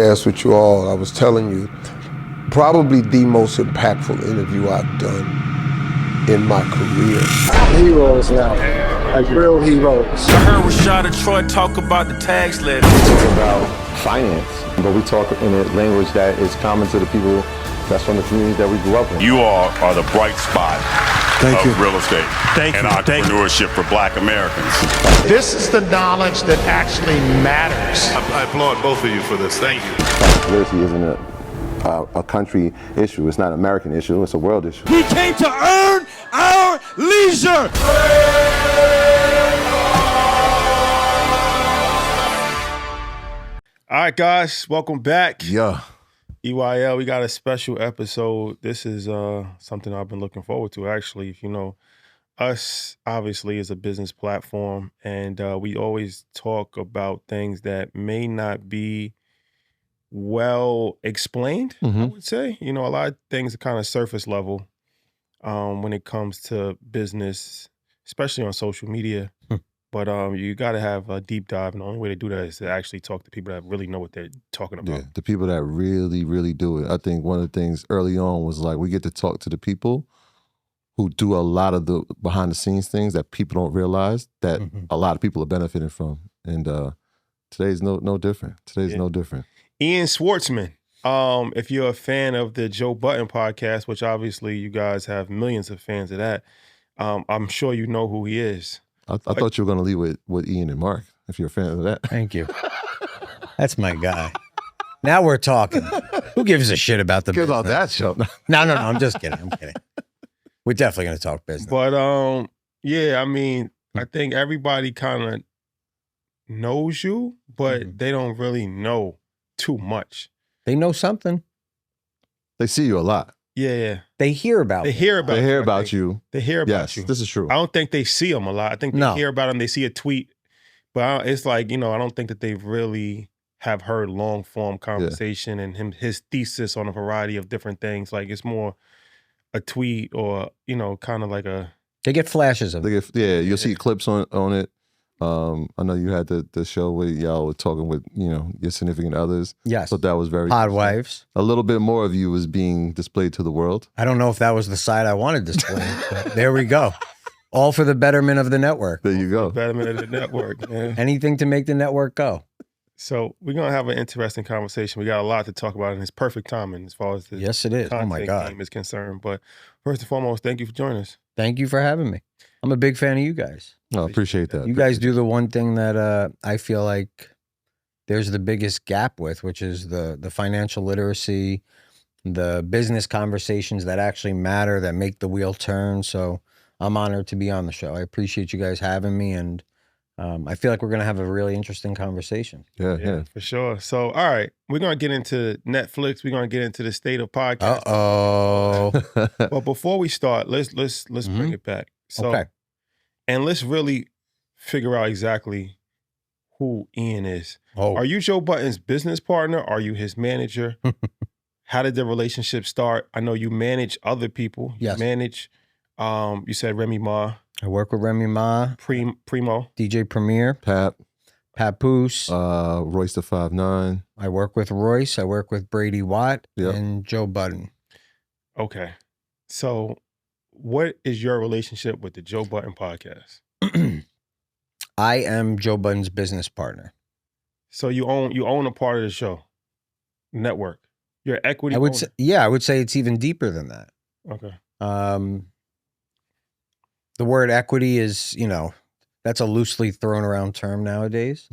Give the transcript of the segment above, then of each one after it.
As with you all, I was telling you, probably the most impactful interview I've done in my career. Heroes now, like real heroes. I heard Rashad and Troy talk about the tax levy. We talk about finance, but we talk in a language that is common to the people that's from the communities that we grew up in. You all are the bright spot of real estate and entrepreneurship for Black Americans. This is the knowledge that actually matters. I applaud both of you for this. Thank you. Literacy isn't a country issue. It's not an American issue. It's a world issue. We came to earn our leisure. All right, guys, welcome back. Yeah. EYL, we got a special episode. This is something I've been looking forward to, actually. You know, us, obviously, is a business platform, and we always talk about things that may not be well explained, I would say. You know, a lot of things are kind of surface level when it comes to business, especially on social media. But you got to have a deep dive, and the only way to do that is to actually talk to people that really know what they're talking about. Yeah, the people that really, really do it. I think one of the things early on was like we get to talk to the people who do a lot of the behind the scenes things that people don't realize that a lot of people are benefiting from. And today's no different. Today's no different. Ian Schwartzman. If you're a fan of the Joe Budden podcast, which obviously you guys have millions of fans of that, I'm sure you know who he is. I thought you were going to leave with Ian and Mark, if you're a fan of that. Thank you. That's my guy. Now we're talking. Who gives a shit about the Get business? on that show. No, I'm just kidding. I'm kidding. We're definitely going to talk business. But yeah, I mean, I think everybody kind of knows you, but they don't really know too much. They know something. They see you a lot. Yeah. They hear about They me. hear about They hear you, I about think. you. They hear about Yes, you. this is true. I don't think they see him a lot. I think they No. hear about him. They see a tweet, but it's like, you know, I don't think that they really have heard long form conversation and his thesis on a variety of different things. Like it's more a tweet or, you know, kind of like a. They get flashes of it. You'll see clips on it. I know you had the show where y'all were talking with, you know, your significant others. Yes. So that was very Pod wives. A little bit more of you was being displayed to the world. I don't know if that was the side I wanted displayed, but there we go. All for the betterment of the network. There you go. Betterment of the network, man. Anything to make the network go. So we're going to have an interesting conversation. We got a lot to talk about, and it's perfect timing as far as the Yes, it is. Oh, my content God. game is concerned. But first and foremost, thank you for joining us. Thank you for having me. I'm a big fan of you guys. No, I appreciate that. You guys do the one thing that I feel like there's the biggest gap with, which is the financial literacy, the business conversations that actually matter, that make the wheel turn. So I'm honored to be on the show. I appreciate you guys having me, and I feel like we're going to have a really interesting conversation. Yeah. For sure. So, all right, we're going to get into Netflix. We're going to get into the state of podcasting. Uh-oh. But before we start, let's bring it back. So, Okay. And let's really figure out exactly who Ian is. Oh. Are you Joe Budden's business partner? Are you his manager? How did the relationship start? I know you manage other people. Yes. You manage, you said Remy Ma, I work with Remy Ma, Primo. DJ Premier, Papoose. Royce the 5'9". I work with Royce. I work with Brady Watt and Joe Budden. Okay. So what is your relationship with the Joe Budden podcast? I am Joe Budden's business partner. So you own a part of the show, network. Your equity. I would owner. say, I would say it's even deeper than that. Okay. The word equity is, you know, that's a loosely thrown around term nowadays.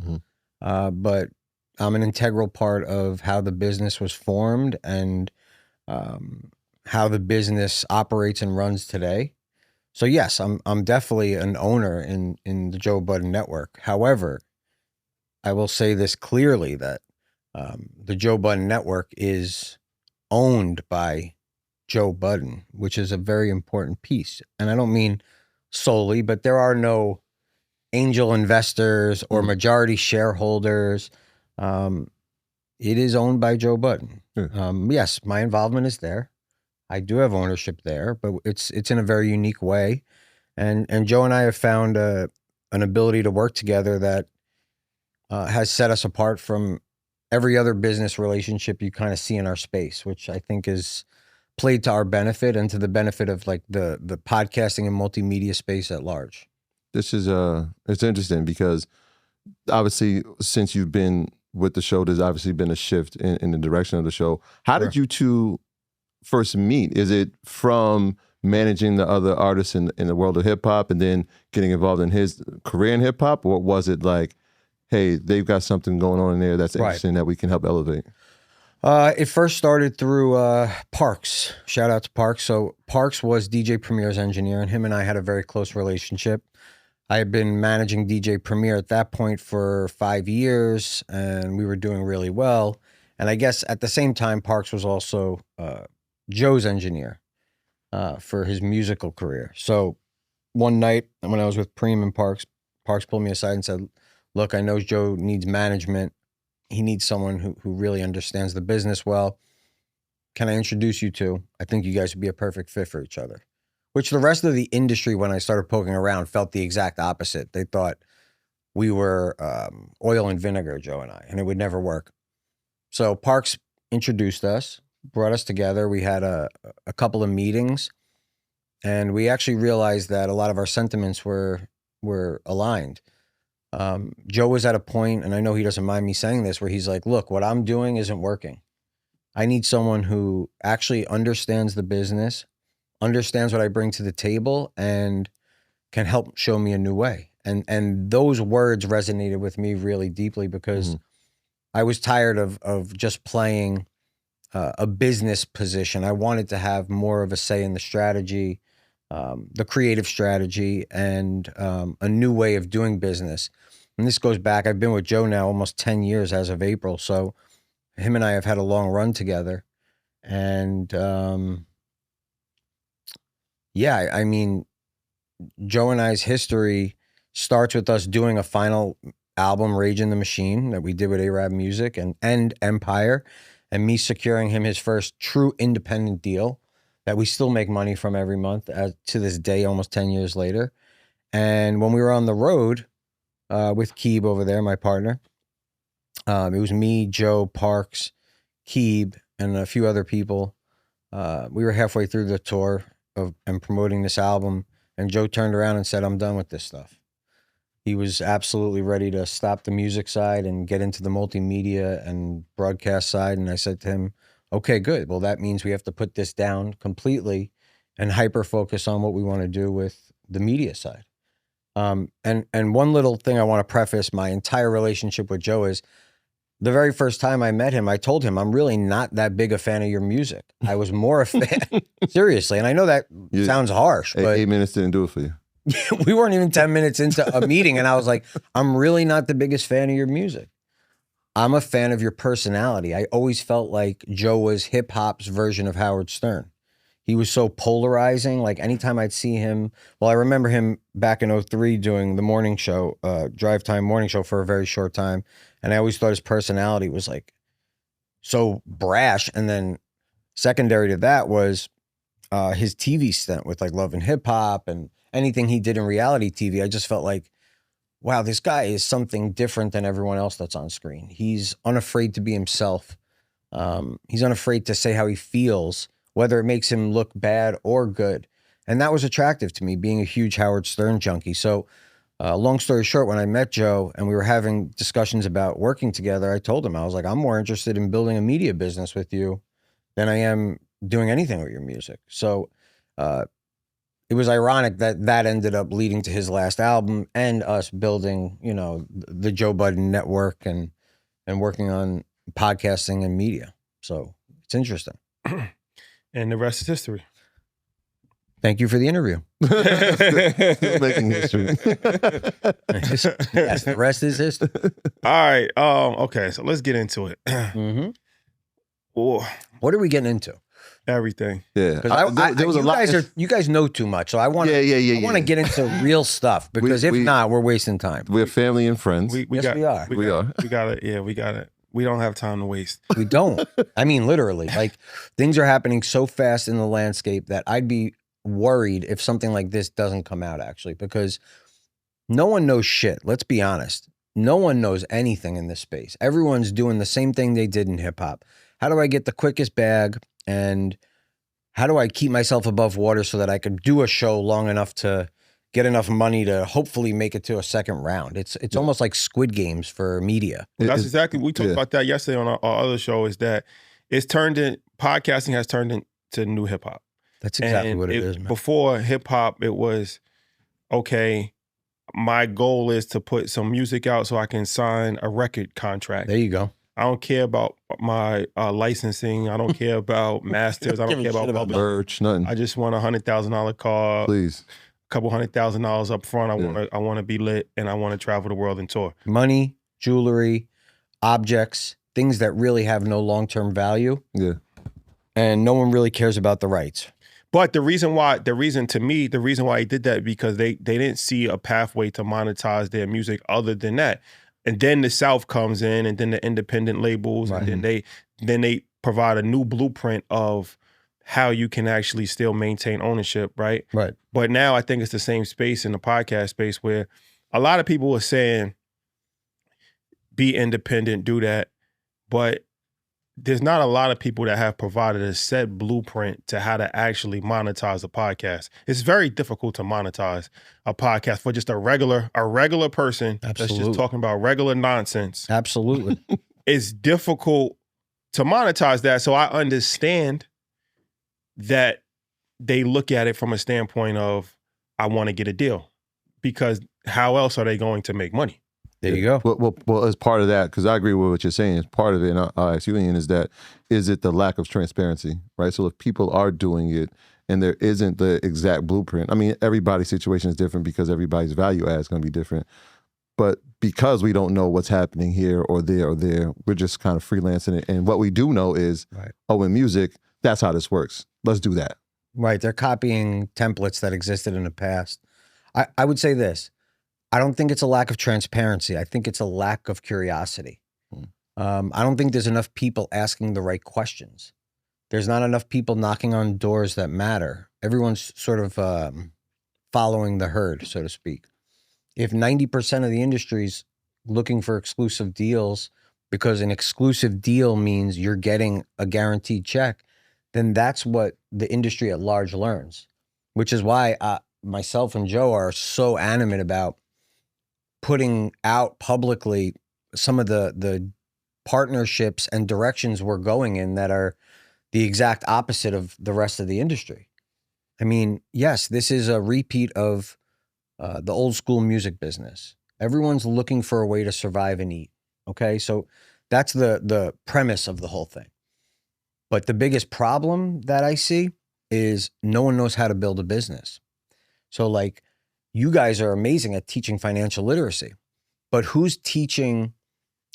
But I'm an integral part of how the business was formed and how the business operates and runs today. So yes, I'm definitely an owner in the Joe Budden Network. However, I will say this clearly that the Joe Budden Network is owned by Joe Budden, which is a very important piece. And I don't mean solely, but there are no angel investors or majority shareholders. It is owned by Joe Budden. Yes, my involvement is there. I do have ownership there, but it's in a very unique way. And Joe and I have found an ability to work together that has set us apart from every other business relationship you kind of see in our space, which I think is played to our benefit and to the benefit of like the podcasting and multimedia space at large. This is it's interesting because obviously since you've been with the show, there's obviously been a shift in the direction of the show. How did you two first meet? Is it from managing the other artists in the world of hip hop and then getting involved in his career in hip hop, or was it like, hey, they've got something going on in there that's interesting that we can help elevate? It first started through Parks. Shout out to Parks. So Parks was DJ Premier's engineer, and him and I had a very close relationship. I had been managing DJ Premier at that point for 5 years, and we were doing really well. And I guess at the same time, Parks was also Joe's engineer for his musical career. So one night when I was with Preem and Parks pulled me aside and said, look, I know Joe needs management. He needs someone who really understands the business well. Can I introduce you to? I think you guys would be a perfect fit for each other. Which the rest of the industry, when I started poking around, felt the exact opposite. They thought we were oil and vinegar, Joe and I, and it would never work. So Parks introduced us, brought us together. We had a couple of meetings, and we actually realized that a lot of our sentiments were aligned. Joe was at a point, and I know he doesn't mind me saying this, where he's like, look, what I'm doing isn't working. I need someone who actually understands the business, understands what I bring to the table, and can help show me a new way. And those words resonated with me really deeply because I was tired of just playing a business position. I wanted to have more of a say in the strategy, the creative strategy, and a new way of doing business. And this goes back, I've been with Joe now almost 10 years as of April. So him and I have had a long run together. And yeah, I mean, Joe and I's history starts with us doing a final album, Rage in the Machine, that we did with A-Rab Music and Empire, and me securing him his first true independent deal that we still make money from every month to this day, almost 10 years later. And when we were on the road with Keeb over there, my partner, it was me, Joe, Parks, Keeb, and a few other people. We were halfway through the tour and promoting this album, and Joe turned around and said, I'm done with this stuff. He was absolutely ready to stop the music side and get into the multimedia and broadcast side. And I said to him, okay, good. Well, that means we have to put this down completely and hyper focus on what we want to do with the media side. And one little thing I want to preface my entire relationship with Joe is, the very first time I met him, I told him, I'm really not that big a fan of your music. I was more a fan, seriously. And I know that sounds harsh, but 8 minutes didn't do it for you. We weren't even 10 minutes into a meeting, and I was like, I'm really not the biggest fan of your music. I'm a fan of your personality. I always felt like Joe was hip hop's version of Howard Stern. He was so polarizing. Like anytime I'd see him, well, I remember him back in 2003 doing the morning show, drive time morning show for a very short time. And I always thought his personality was like so brash. And then secondary to that was his TV stint with like Love and Hip Hop and anything he did in reality TV. I just felt like, wow, this guy is something different than everyone else that's on screen. He's unafraid to be himself. He's unafraid to say how he feels, whether it makes him look bad or good. And that was attractive to me, being a huge Howard Stern junkie. So long story short, when I met Joe and we were having discussions about working together, I told him, I was like, I'm more interested in building a media business with you than I am doing anything with your music. So it was ironic that that ended up leading to his last album and us building, you know, the Joe Budden Network and working on podcasting and media. So it's interesting. And the rest is history. Thank you for the interview. Still making history. Yes, the rest is history. All right. Okay, so let's get into it. What are we getting into? Everything. Yeah. There was a lot. You guys know too much, so I want to. I want to get into real stuff because if not, we're wasting time. We're family and friends. We We are. We got it. Yeah, we got it. We don't have time to waste. We don't. I mean, literally, like things are happening so fast in the landscape that I'd be worried if something like this doesn't come out, actually, because no one knows shit. Let's be honest. no one knows anything in this space. Everyone's doing the same thing they did in hip hop. How do I get the quickest bag, and how do I keep myself above water so that I could do a show long enough to get enough money to hopefully make it to a second round? It's almost like Squid Games for media. That's exactly, we talked about that yesterday on our other show, is that podcasting has turned into new hip hop. That's exactly what it is, man. Before hip hop, it was, okay, my goal is to put some music out so I can sign a record contract. There you go. I don't care about my licensing. I don't care about masters. I don't care about merch, nothing. I just want $100,000 car. Please. A couple $100,000 up front. I want to be lit, and I want to travel the world and tour. Money, jewelry, objects, things that really have no long-term value. Yeah. And no one really cares about the rights. But the reason why he did that, because they didn't see a pathway to monetize their music other than that. And then the South comes in, and then the independent labels, Right. and then they provide a new blueprint of how you can actually still maintain ownership, right? Right. But now I think it's the same space in the podcast space where a lot of people are saying, be independent, do that. But there's not a lot of people that have provided a set blueprint to how to actually monetize a podcast. It's very difficult to monetize a podcast for just a regular person that's just talking about regular nonsense. Absolutely. It's difficult to monetize that. So I understand that they look at it from a standpoint of, I want to get a deal, because how else are they going to make money? There you go. Well, as part of that, because I agree with what you're saying, as part of it, and I'll ask you, Ian, is it the lack of transparency, right? So if people are doing it and there isn't the exact blueprint, I mean, everybody's situation is different because everybody's value add is going to be different. But because we don't know what's happening here or there, we're just kind of freelancing it. And what we do know is, in music, that's how this works. Let's do that. Right. They're copying templates that existed in the past. I would say this. I don't think it's a lack of transparency. I think it's a lack of curiosity. I don't think there's enough people asking the right questions. There's not enough people knocking on doors that matter. Everyone's sort of following the herd, so to speak. If 90% of the industry's looking for exclusive deals because an exclusive deal means you're getting a guaranteed check, then that's what the industry at large learns, which is why myself and Joe are so animate about putting out publicly some of the partnerships and directions we're going in that are the exact opposite of the rest of the industry. I mean, yes, this is a repeat of the old school music business. Everyone's looking for a way to survive and eat. Okay, so that's the premise of the whole thing. But the biggest problem that I see is no one knows how to build a business. So like, you guys are amazing at teaching financial literacy, but who's teaching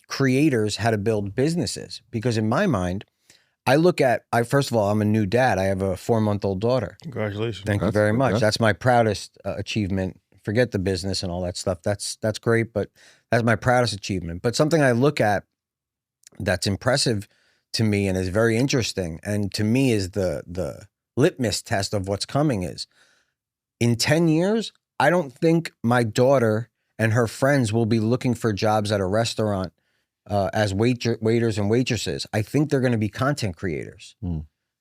creators how to build businesses? Because in my mind, first of all, I'm a new dad. I have a 4-month-old daughter. Congratulations. Thank you very much. That's my proudest achievement. Forget the business and all that stuff. That's great, but that's my proudest achievement. But something I look at that's impressive to me and is very interesting, and to me is the litmus test of what's coming, is in 10 years, I don't think my daughter and her friends will be looking for jobs at a restaurant as waiters and waitresses. I think they're going to be content creators.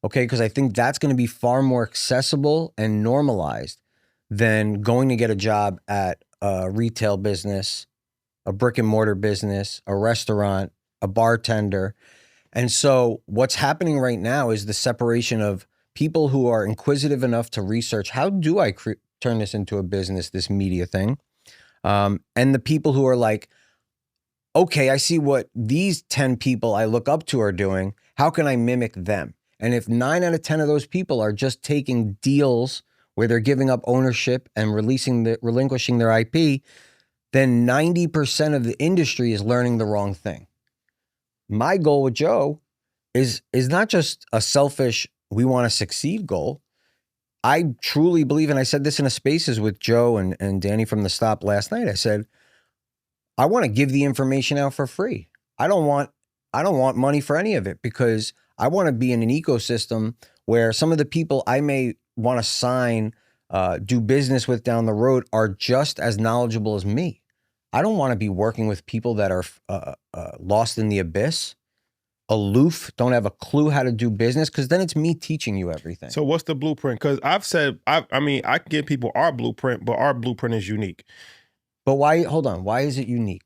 Okay, because I think that's going to be far more accessible and normalized than going to get a job at a retail business, a brick and mortar business, a restaurant, a bartender. And so what's happening right now is the separation of people who are inquisitive enough to research, how do I turn this into a business, this media thing? And the people who are like, okay, I see what these 10 people I look up to are doing. How can I mimic them? And if 9 out of 10 of those people are just taking deals where they're giving up ownership and relinquishing their IP, then 90% of the industry is learning the wrong thing. My goal with Joe is not just a selfish, we want to succeed goal. I truly believe, and I said this in a spaces with Joe and Danny from The Stop last night, I said, I want to give the information out for free. I don't want money for any of it, because I want to be in an ecosystem where some of the people I may want to sign, do business with down the road are just as knowledgeable as me. I don't want to be working with people that are lost in the abyss, aloof, don't have a clue how to do business, because then it's me teaching you everything. So what's the blueprint? Because I've said, I mean, I can give people our blueprint, but our blueprint is unique. But why, hold on, why is it unique?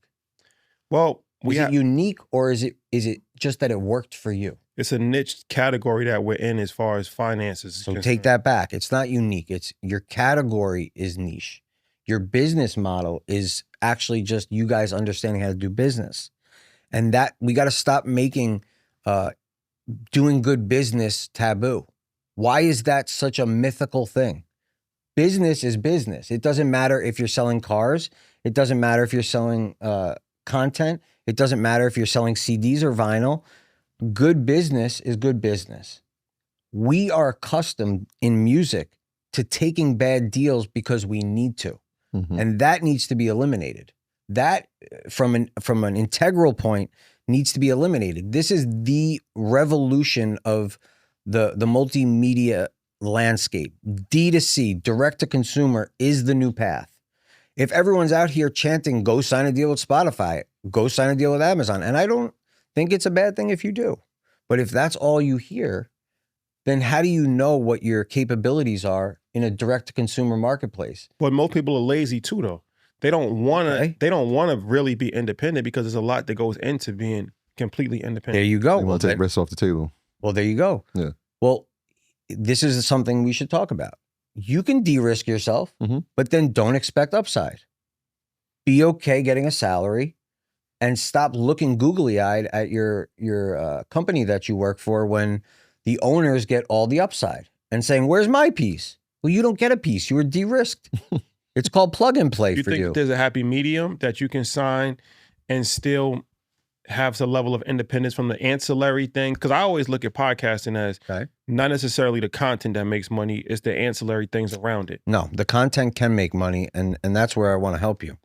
Well, is it unique, or is it just that it worked for you? It's a niche category that we're in as far as finances. So take that back. It's not unique. It's your category is niche. Your business model is actually just you guys understanding how to do business. And that we got to stop making doing good business taboo. Why is that such a mythical thing? Business is business. It doesn't matter if you're selling cars. It doesn't matter if you're selling content. It doesn't matter if you're selling CDs or vinyl. Good business is good business. We are accustomed in music to taking bad deals because we need to. Mm-hmm. And that needs to be eliminated. That, from an integral point, needs to be eliminated. This is the revolution of the multimedia landscape. D2C, direct to consumer, is the new path. If everyone's out here chanting, go sign a deal with Spotify, go sign a deal with Amazon, and I don't think it's a bad thing if you do. But if that's all you hear, then how do you know what your capabilities are in a direct-to-consumer marketplace? But most people are lazy too, though. They don't want to. They don't want to really be independent because there's a lot that goes into being completely independent. There you go. They want to take risks off the table. Well, there you go. Yeah. Well, this is something we should talk about. You can de-risk yourself, but then don't expect upside. Be okay getting a salary, and stop looking googly-eyed at your company that you work for when the owners get all the upside and saying, "Where's my piece?" Well, you don't get a piece. You were de-risked. It's called plug and play for you. You think there's a happy medium that you can sign and still have some level of independence from the ancillary thing? Because I always look at podcasting as not necessarily the content that makes money, it's the ancillary things around it. No, the content can make money, and that's where I want to help you.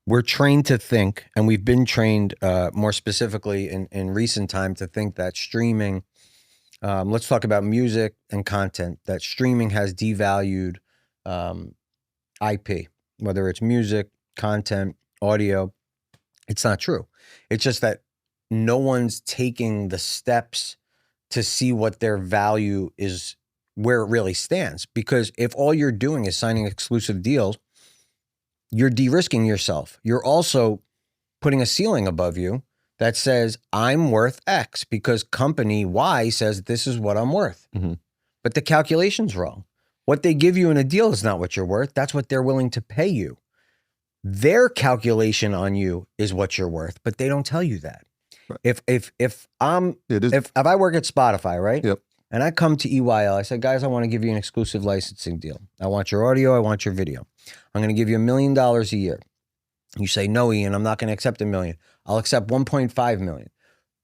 We're trained to think, and we've been trained more specifically in recent time to think that streaming, let's talk about music and content, that streaming has devalued IP, whether it's music, content, audio. It's not true. It's just that no one's taking the steps to see what their value is, where it really stands. Because if all you're doing is signing exclusive deals, you're de-risking yourself. You're also putting a ceiling above you that says, I'm worth X because company Y says this is what I'm worth. Mm-hmm. But the calculation's wrong. What they give you in a deal is not what you're worth. That's what they're willing to pay you. Their calculation on you is what you're worth, but they don't tell you that. Right. If I work at Spotify, right? Yep. And I come to EYL, I said, guys, I want to give you an exclusive licensing deal. I want your audio, I want your video. I'm going to give you $1 million a year. You say, no, Ian, I'm not going to accept $1 million. I'll accept 1.5 million.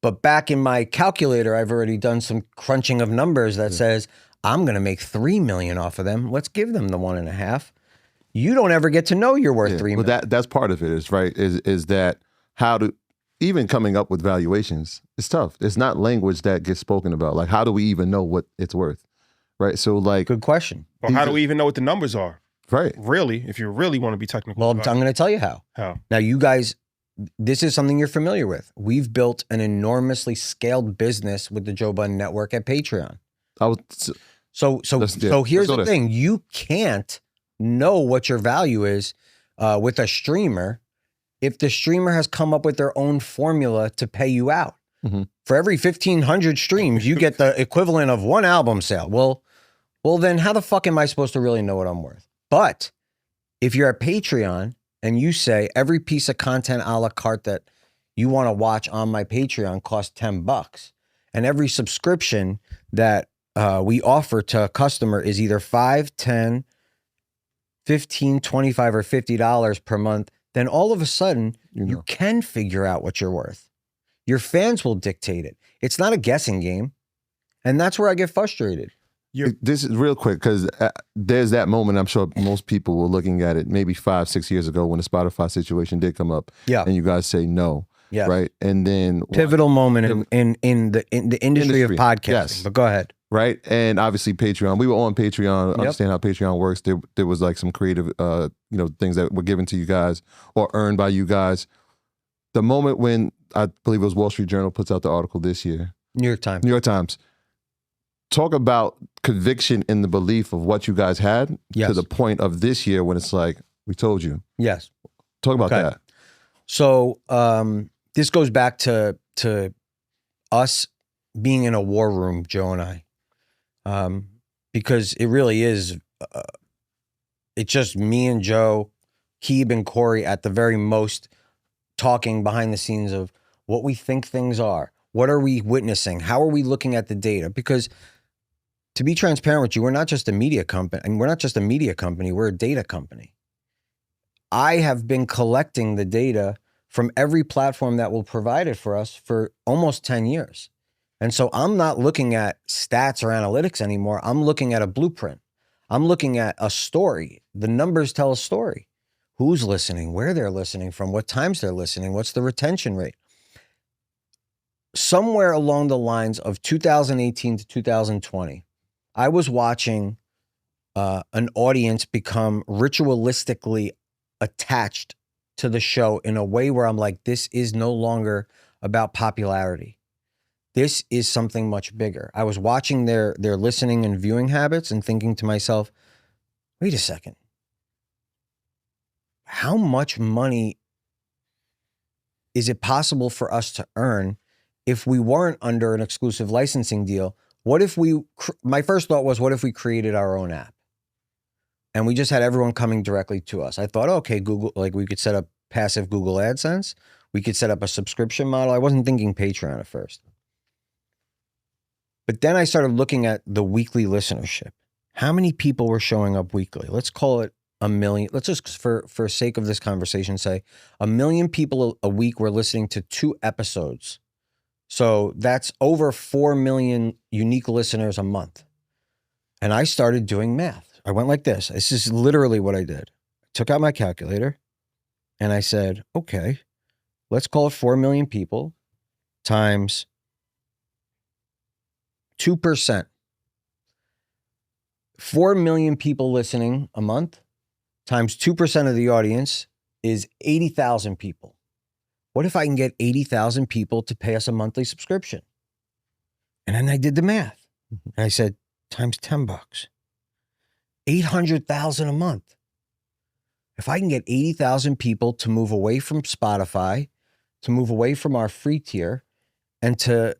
But back in my calculator, I've already done some crunching of numbers that says, I'm going to make 3 million off of them. Let's give them the 1.5. You don't ever get to know you're worth 3 million. Well, that's part of it is that how to, even coming up with valuations, it's tough. It's not language that gets spoken about. Like, how do we even know what it's worth? Right. So like, good question. Or how do we even know what the numbers are? Right. Really, if you really want to be technical. Well, I'm going to tell you how. How? Now, you guys, this is something you're familiar with. We've built an enormously scaled business with the Joe Budden Network at Patreon. So here's the thing. You can't know what your value is with a streamer if the streamer has come up with their own formula to pay you out. Mm-hmm. For every 1,500 streams, you get the equivalent of one album sale. Well, then how the fuck am I supposed to really know what I'm worth? But if you're at Patreon and you say every piece of content a la carte that you want to watch on my Patreon costs $10, and every subscription that we offer to a customer is either $5, $10, $15, $25, or $50 per month, then all of a sudden you can figure out what you're worth. Your fans will dictate it. It's not a guessing game. And that's where I get frustrated. This is real quick, because there's that moment, I'm sure most people were looking at it maybe 5-6 years ago when the Spotify situation did come up. Yeah. And you guys say no. Yeah. Right. And then Pivotal moment in the industry of podcasting. Yes. But go ahead. Right. And obviously Patreon. We were on Patreon, understand how Patreon works. There was like some creative things that were given to you guys or earned by you guys. The moment when I believe it was Wall Street Journal puts out the article this year. New York Times. Talk about conviction in the belief of what you guys had to the point of this year when it's like, we told you. Yes. Talk about that. So this goes back to us being in a war room, Joe and I, because it really is, it's just me and Joe, Keeb and Corey at the very most talking behind the scenes of what we think things are. What are we witnessing? How are we looking at the data? Because to be transparent with you, we're not just a media company. And we're not just a media company. We're a data company. I have been collecting the data from every platform that will provide it for us for almost 10 years. And so I'm not looking at stats or analytics anymore. I'm looking at a blueprint. I'm looking at a story. The numbers tell a story. Who's listening, where they're listening from, what times they're listening, what's the retention rate. Somewhere along the lines of 2018 to 2020, I was watching an audience become ritualistically attached to the show in a way where I'm like, this is no longer about popularity. This is something much bigger. I was watching their listening and viewing habits and thinking to myself, wait a second. How much money is it possible for us to earn if we weren't under an exclusive licensing deal? What if my first thought was, what if we created our own app? And we just had everyone coming directly to us. I thought, okay, Google, like we could set up passive Google AdSense. We could set up a subscription model. I wasn't thinking Patreon at first. But then I started looking at the weekly listenership. How many people were showing up weekly? Let's call it 1 million. Let's just, for sake of this conversation, say 1 million people a week were listening to 2 episodes. So that's over 4 million unique listeners a month. And I started doing math. I went like this. This is literally what I did. I took out my calculator and I said, okay, let's call it 4 million people times 2%. 4 million people listening a month times 2% of the audience is 80,000 people. What if I can get 80,000 people to pay us a monthly subscription? And then I did the math. And I said, times $10, 800,000 a month. If I can get 80,000 people to move away from Spotify, to move away from our free tier, and to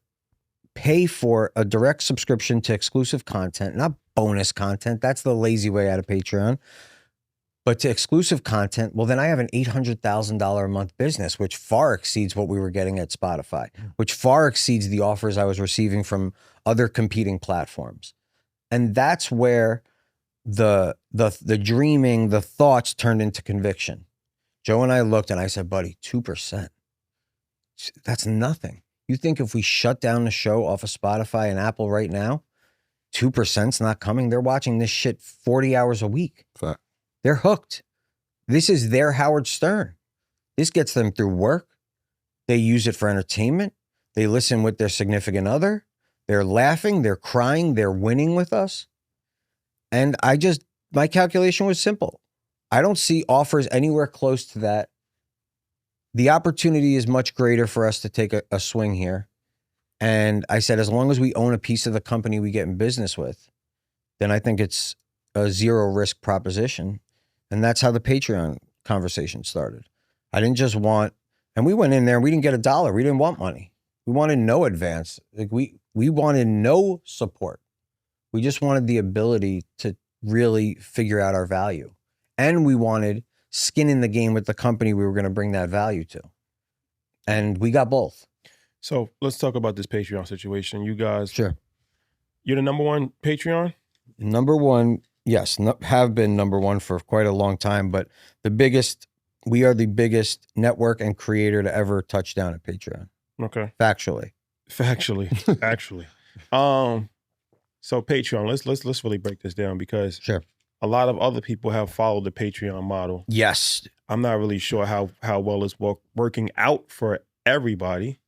pay for a direct subscription to exclusive content, not bonus content. That's the lazy way out of Patreon. But to exclusive content, well, then I have an $800,000 a month business, which far exceeds what we were getting at Spotify, which far exceeds the offers I was receiving from other competing platforms. And that's where the dreaming, the thoughts turned into conviction. Joe and I looked and I said, buddy, 2%. That's nothing. You think if we shut down the show off of Spotify and Apple right now, 2%'s not coming? They're watching this shit 40 hours a week. Fact. They're hooked. This is their Howard Stern. This gets them through work. They use it for entertainment. They listen with their significant other. They're laughing. They're crying. They're winning with us. And my calculation was simple. I don't see offers anywhere close to that. The opportunity is much greater for us to take a swing here. And I said, as long as we own a piece of the company we get in business with, then I think it's a zero risk proposition. And that's how the Patreon conversation started. I didn't just want, and we went in there and we didn't get $1. We didn't want money. We wanted no advance. Like we wanted no support. We just wanted the ability to really figure out our value. And we wanted skin in the game with the company we were going to bring that value to. And we got both. So let's talk about this Patreon situation. You guys, Sure. You're the number one Patreon? Number one, yes, have been number one for quite a long time, but we are the biggest network and creator to ever touch down at Patreon. Okay. Factually, actually. So Patreon, let's really break this down because sure. A lot of other people have followed the Patreon model. Yes. I'm not really sure how well it's working out for everybody.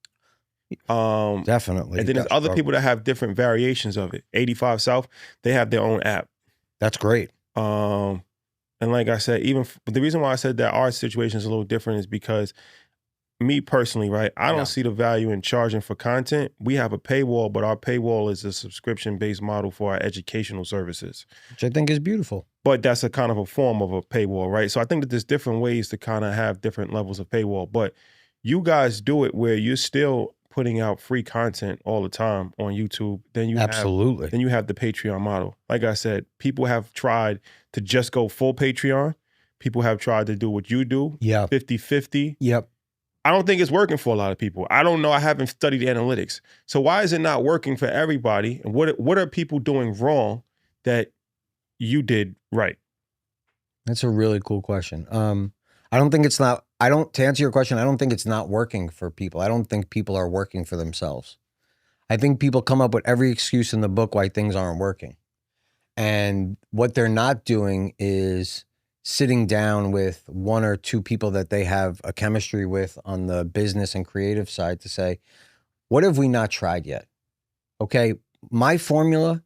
Definitely. And then there's other people that have different variations of it. 85 South, they have their own app. That's great. And like I said, the reason why I said that our situation is a little different is because me personally, right, I don't see the value in charging for content. We have a paywall, but our paywall is a subscription-based model for our educational services. Which I think is beautiful. But that's a kind of a form of a paywall, right? So I think that there's different ways to kind of have different levels of paywall. But you guys do it where you're still putting out free content all the time on YouTube. Then you Absolutely. Then you have the Patreon model. Like I said, people have tried to just go full Patreon. People have tried to do what you do. Yeah. 50-50. Yep. I don't think it's working for a lot of people. I don't know. I haven't studied analytics. So why is it not working for everybody? And what are people doing wrong that you did right? That's a really cool question. I don't think it's not, to answer your question, I don't think it's not working for people. I don't think people are working for themselves. I think people come up with every excuse in the book why things aren't working. And what they're not doing is sitting down with one or two people that they have a chemistry with on the business and creative side to say, what have we not tried yet? Okay, my formula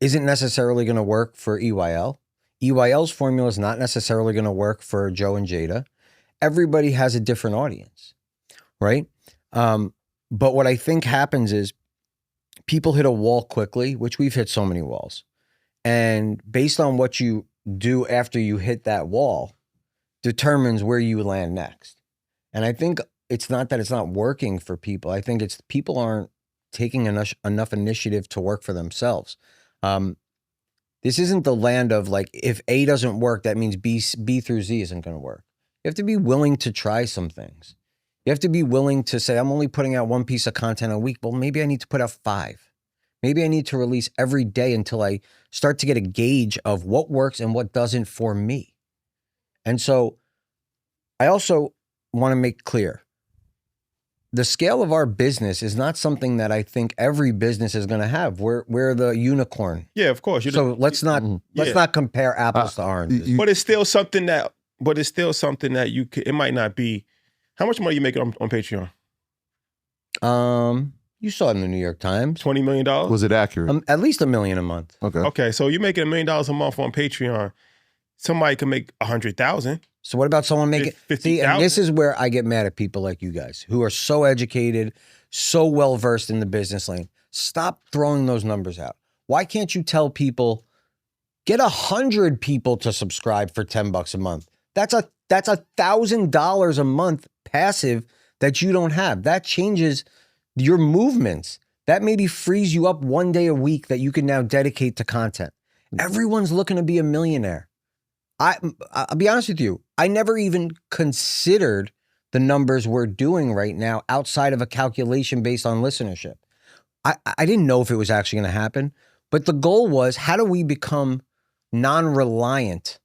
isn't necessarily going to work for EYL. EYL's formula is not necessarily going to work for Joe and Jada. Everybody has a different audience, right? But what I think happens is people hit a wall quickly, which we've hit so many walls. And based on what you do after you hit that wall determines where you land next. And I think it's not that it's not working for people. I think it's people aren't taking enough initiative to work for themselves. This isn't the land of like, if A doesn't work, that means B through Z isn't going to work. You have to be willing to try some things. You have to be willing to say, I'm only putting out one piece of content a week. Well, maybe I need to put out 5. Maybe I need to release every day until I start to get a gauge of what works and what doesn't for me. And so I also want to make clear, the scale of our business is not something that I think every business is going to have. We're the unicorn. Yeah, of course. So let's not compare apples to oranges. But it's still something that you could, it might not be. How much money you making on Patreon? You saw it in the New York Times. $20 million? Was it accurate? At least $1 million a month. Okay, so you're making $1 million a month on Patreon. Somebody can make 100,000. So what about someone making 50,000? And this is where I get mad at people like you guys who are so educated, so well versed in the business lane. Stop throwing those numbers out. Why can't you tell people, get 100 people to subscribe for $10 a month? That's $1,000 a month passive that you don't have. That changes your movements. That maybe frees you up one day a week that you can now dedicate to content. Everyone's looking to be a millionaire. I'll be honest with you. I never even considered the numbers we're doing right now outside of a calculation based on listenership. I didn't know if it was actually going to happen, but the goal was, how do we become non-reliant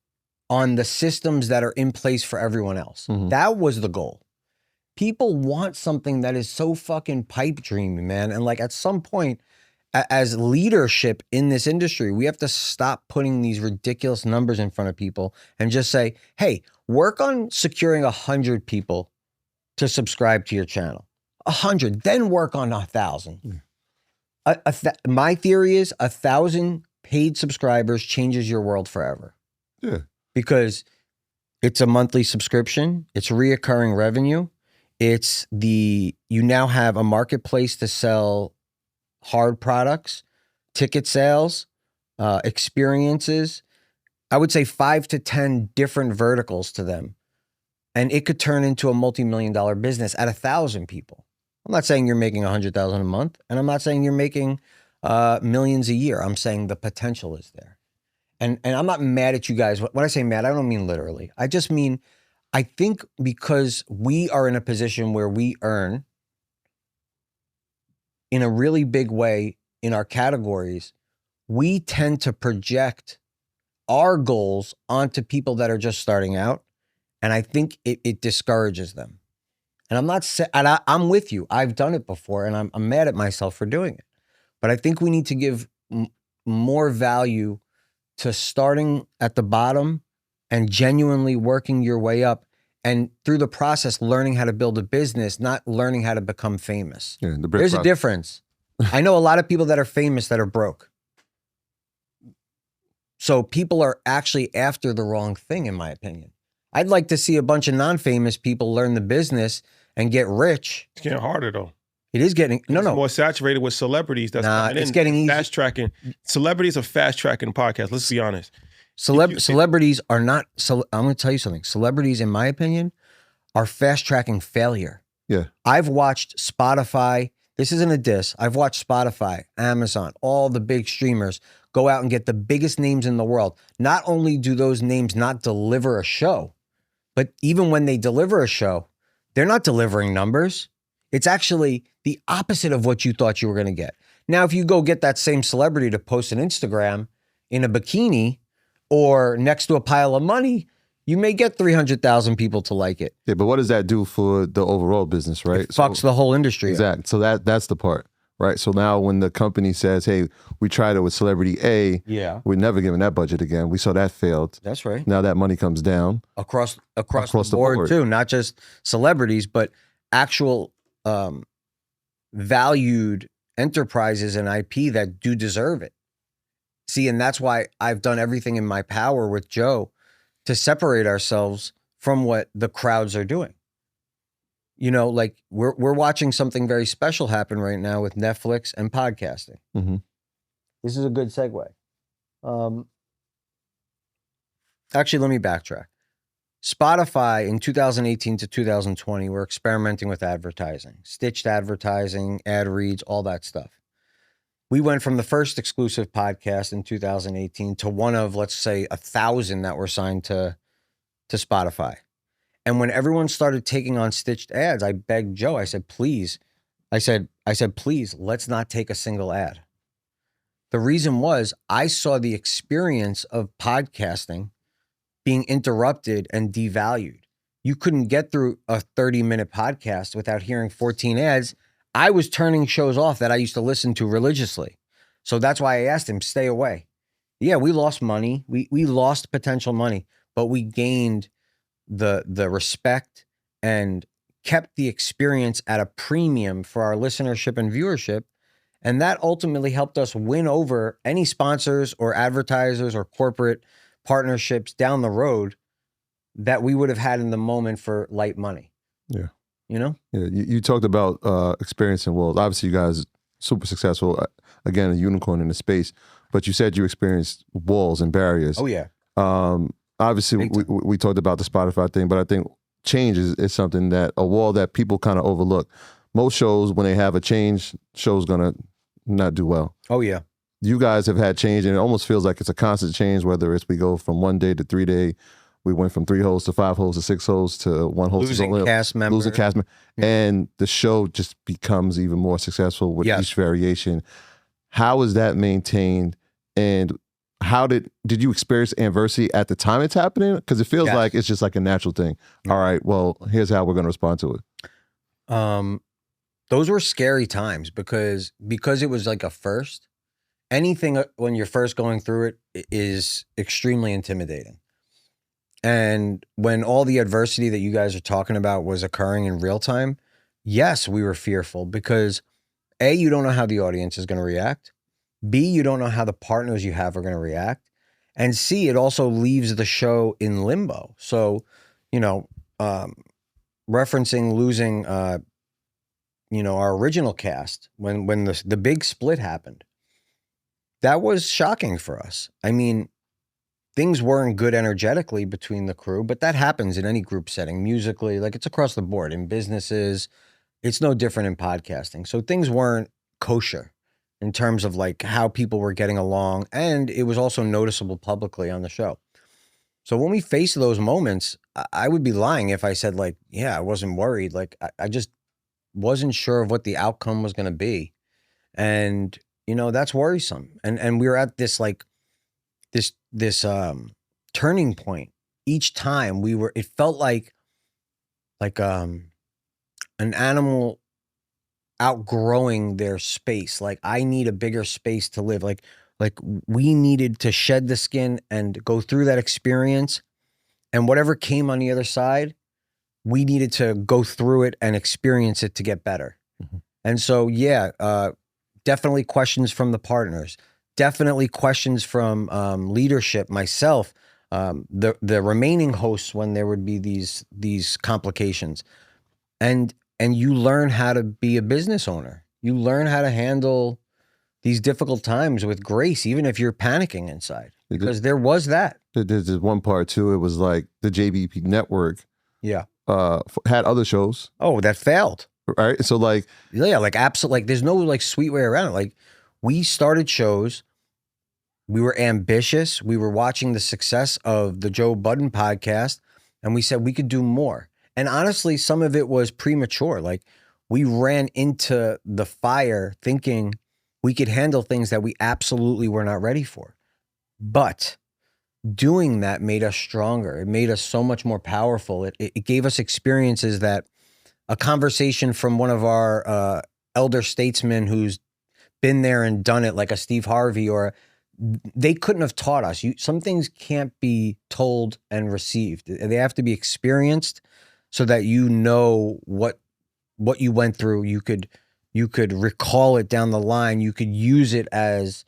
on the systems that are in place for everyone else? Mm-hmm. That was the goal. People want something that is so fucking pipe dreamy, man. And like at some point, as leadership in this industry, we have to stop putting these ridiculous numbers in front of people and just say, hey, work on securing 100 people to subscribe to your channel. 100, then work on 1,000. My theory is 1,000 paid subscribers changes your world forever. Yeah. Because it's a monthly subscription, it's reoccurring revenue. You now have a marketplace to sell hard products, ticket sales, experiences. I would say 5 to 10 different verticals to them. And it could turn into a multi-million-dollar business at 1,000 people. I'm not saying you're making 100,000 a month, and I'm not saying you're making millions a year. I'm saying the potential is there. And I'm not mad at you guys. When I say mad, I don't mean literally. I just mean, I think because we are in a position where we earn in a really big way in our categories, we tend to project our goals onto people that are just starting out. And I think it discourages them. And I'm not saying, I'm with you. I've done it before and I'm mad at myself for doing it. But I think we need to give more value to starting at the bottom and genuinely working your way up and through the process, learning how to build a business, not learning how to become famous. Yeah, There's a difference. I know a lot of people that are famous that are broke. So people are actually after the wrong thing, in my opinion. I'd like to see a bunch of non-famous people learn the business and get rich. It's getting harder though. It is getting It's more saturated with celebrities. That's coming it's in, getting easy. fast tracking. Celebrities are fast tracking podcasts. Let's be honest. Celebrities are not. I'm going to tell you something. Celebrities, in my opinion, are fast tracking failure. Yeah. I've watched Spotify. This isn't a diss. I've watched Spotify, Amazon, all the big streamers go out and get the biggest names in the world. Not only do those names not deliver a show, but even when they deliver a show, they're not delivering numbers. It's actually the opposite of what you thought you were going to get. Now, if you go get that same celebrity to post an Instagram in a bikini or next to a pile of money, you may get 300,000 people to like it. Yeah, but what does that do for the overall business, right? It fucks the whole industry. Exactly. So that's the part, right? So now when the company says, hey, we tried it with celebrity A, we're never giving that budget again. We saw that failed. That's right. Now that money comes down. Across the board too, not just celebrities, but actual valued enterprises and IP that do deserve it. See, and that's why I've done everything in my power with Joe to separate ourselves from what the crowds are doing. You know, like we're watching something very special happen right now with Netflix and podcasting. Mm-hmm. This is a good segue. Actually, let me backtrack. Spotify in 2018 to 2020 were experimenting with advertising, stitched advertising, ad reads, all that stuff. We went from the first exclusive podcast in 2018 to one of, let's say, 1,000 that were signed to Spotify. And when everyone started taking on stitched ads, I begged Joe, I said, please, please, let's not take a single ad. The reason was I saw the experience of podcasting being interrupted and devalued. You couldn't get through a 30-minute podcast without hearing 14 ads. I was turning shows off that I used to listen to religiously. So that's why I asked him, stay away. Yeah, we lost money. We lost potential money, but we gained the respect and kept the experience at a premium for our listenership and viewership. And that ultimately helped us win over any sponsors or advertisers or corporate partnerships down the road that we would have had in the moment for light money. Yeah. You know? Yeah. You talked about experiencing walls. Obviously, you guys super successful. Again, a unicorn in the space. But you said you experienced walls and barriers. Oh, yeah. Obviously, we talked about the Spotify thing, but I think change is something that a wall that people kind of overlook. Most shows, when they have a change, show's going to not do well. Oh, yeah. You guys have had change, and it almost feels like it's a constant change, whether it's we go from 1 day to 3 day. We went from 3 hosts to 5 hosts to 6 hosts to 1 host. Losing cast members. And the show just becomes even more successful with each variation. How is that maintained? And how did you experience adversity at the time it's happening? Because it feels like it's just like a natural thing. All right, well, here's how we're going to respond to it. Those were scary times because it was like a first. Anything when you're first going through it is extremely intimidating. And when all the adversity that you guys are talking about was occurring in real time, yes, we were fearful because A, you don't know how the audience is going to react. B, you don't know how the partners you have are going to react. And C, it also leaves the show in limbo. So, you know, referencing losing, our original cast when the big split happened, that was shocking for us. I mean, things weren't good energetically between the crew, but that happens in any group setting, musically, like it's across the board in businesses. It's no different in podcasting. So things weren't kosher in terms of like how people were getting along. And it was also noticeable publicly on the show. So when we face those moments, I would be lying if I said like, yeah, I wasn't worried. Like I just wasn't sure of what the outcome was going to be. And, that's worrisome. And we were at this like, this turning point each time it felt like an animal outgrowing their space. Like I need a bigger space to live. Like we needed to shed the skin and go through that experience, and whatever came on the other side we needed to go through it and experience it to get better. And so, definitely questions from the partners, definitely questions from leadership, myself, the remaining hosts when there would be these complications. And you learn how to be a business owner. You learn how to handle these difficult times with grace, even if you're panicking inside, because there was that. There's one part too. It was like the JBP network had other shows. Oh, that failed. Right. So like, like absolutely, like there's no like sweet way around it. Like we started shows, we were ambitious. We were watching the success of the Joe Budden podcast, and we said we could do more. And honestly, some of it was premature. Like we ran into the fire thinking we could handle things that we absolutely were not ready for. But doing that made us stronger. It made us so much more powerful. It gave us experiences that a conversation from one of our elder statesmen who's been there and done it, like a Steve Harvey, or they couldn't have taught us. Some things can't be told and received. They have to be experienced so that you know what you went through. You could recall it down the line. You could use it as,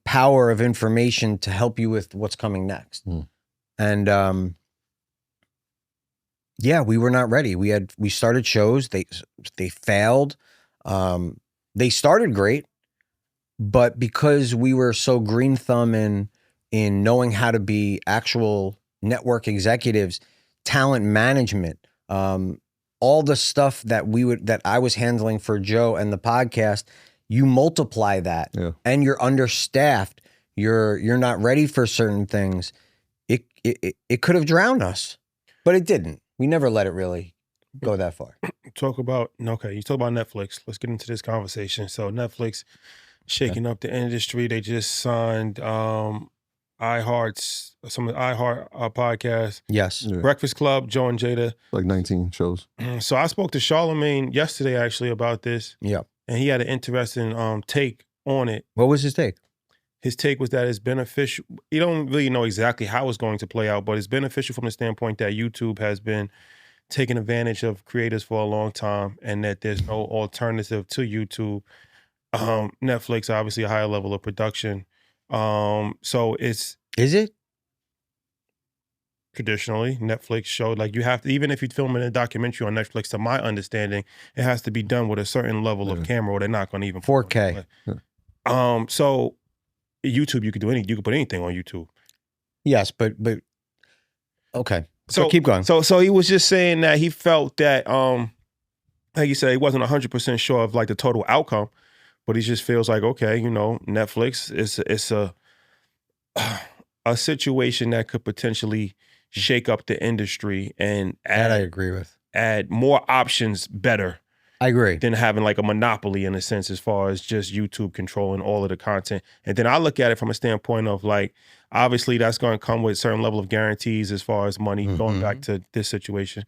power of information to help you with what's coming next. And we were not ready. We started shows. They failed. They started great, but because we were so green thumb in knowing how to be actual network executives, talent management, all the stuff that I was handling for Joe and the podcast, you multiply that, and you're understaffed. You're not ready for certain things. It could have drowned us, but it didn't. We never let it really go that far. You talk about Netflix. Let's get into this conversation. So Netflix shaking up the industry. They just signed some of the iHeart podcasts. Yes. Yeah. Breakfast Club, Joe and Jada. Like 19 shows. So I spoke to Charlemagne yesterday actually about this. Yeah. And he had an interesting take on it. What was his take? His take was that it's beneficial. You don't really know exactly how it's going to play out, but it's beneficial from the standpoint that YouTube has been taking advantage of creators for a long time, and that there's no alternative to YouTube. Netflix, obviously a higher level of production. So is it? Traditionally, Netflix showed like you have to, even if you're filming a documentary on Netflix, to my understanding, it has to be done with a certain level of camera, or they're not going to even 4K. So YouTube, you could do anything. You could put anything on YouTube. Yes, but okay. So keep going. So he was just saying that he felt that, like you said, he wasn't 100% sure of like the total outcome, but he just feels like, okay, Netflix it's a situation that could potentially shake up the industry and that I agree with. Add more options better. I agree. Than having like a monopoly in a sense, as far as just YouTube controlling all of the content. And then I look at it from a standpoint of like, obviously that's going to come with a certain level of guarantees as far as money, going back to this situation.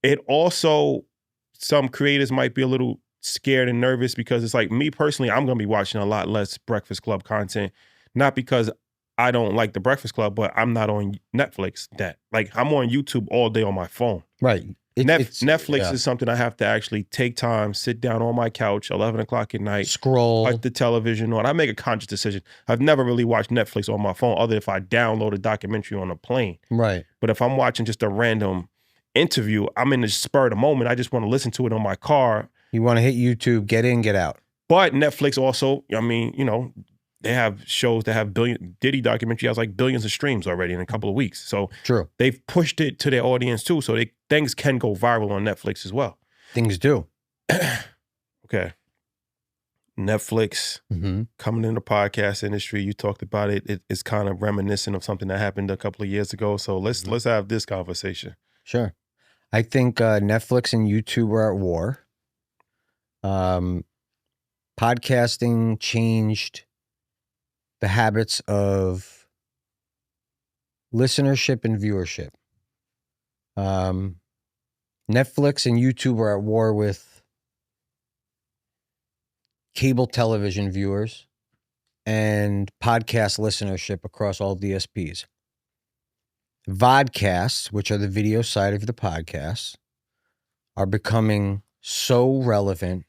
It also, some creators might be a little scared and nervous because it's like, me personally, I'm going to be watching a lot less Breakfast Club content, not because I don't like the Breakfast Club, but I'm not on Netflix. I'm on YouTube all day on my phone. Right. Netflix is something I have to actually take time, sit down on my couch, 11 o'clock at night, scroll, put the television on. I make a conscious decision. I've never really watched Netflix on my phone, other than if I download a documentary on a plane. Right. But if I'm watching just a random interview, I'm in the spur of the moment. I just want to listen to it on my car. You want to hit YouTube, get in, get out. But Netflix also, they have shows that have Diddy documentary has like billions of streams already in a couple of weeks. So true, they've pushed it to their audience too. So things can go viral on Netflix as well. Things do. Okay. Netflix coming in the podcast industry. You talked about it. It's kind of reminiscent of something that happened a couple of years ago. So let's have this conversation. Sure. I think Netflix and YouTube are at war. Podcasting changed the habits of listenership and viewership. Netflix and YouTube are at war with cable television viewers and podcast listenership across all DSPs. vodcasts, which are the video side of the podcast, are becoming so relevant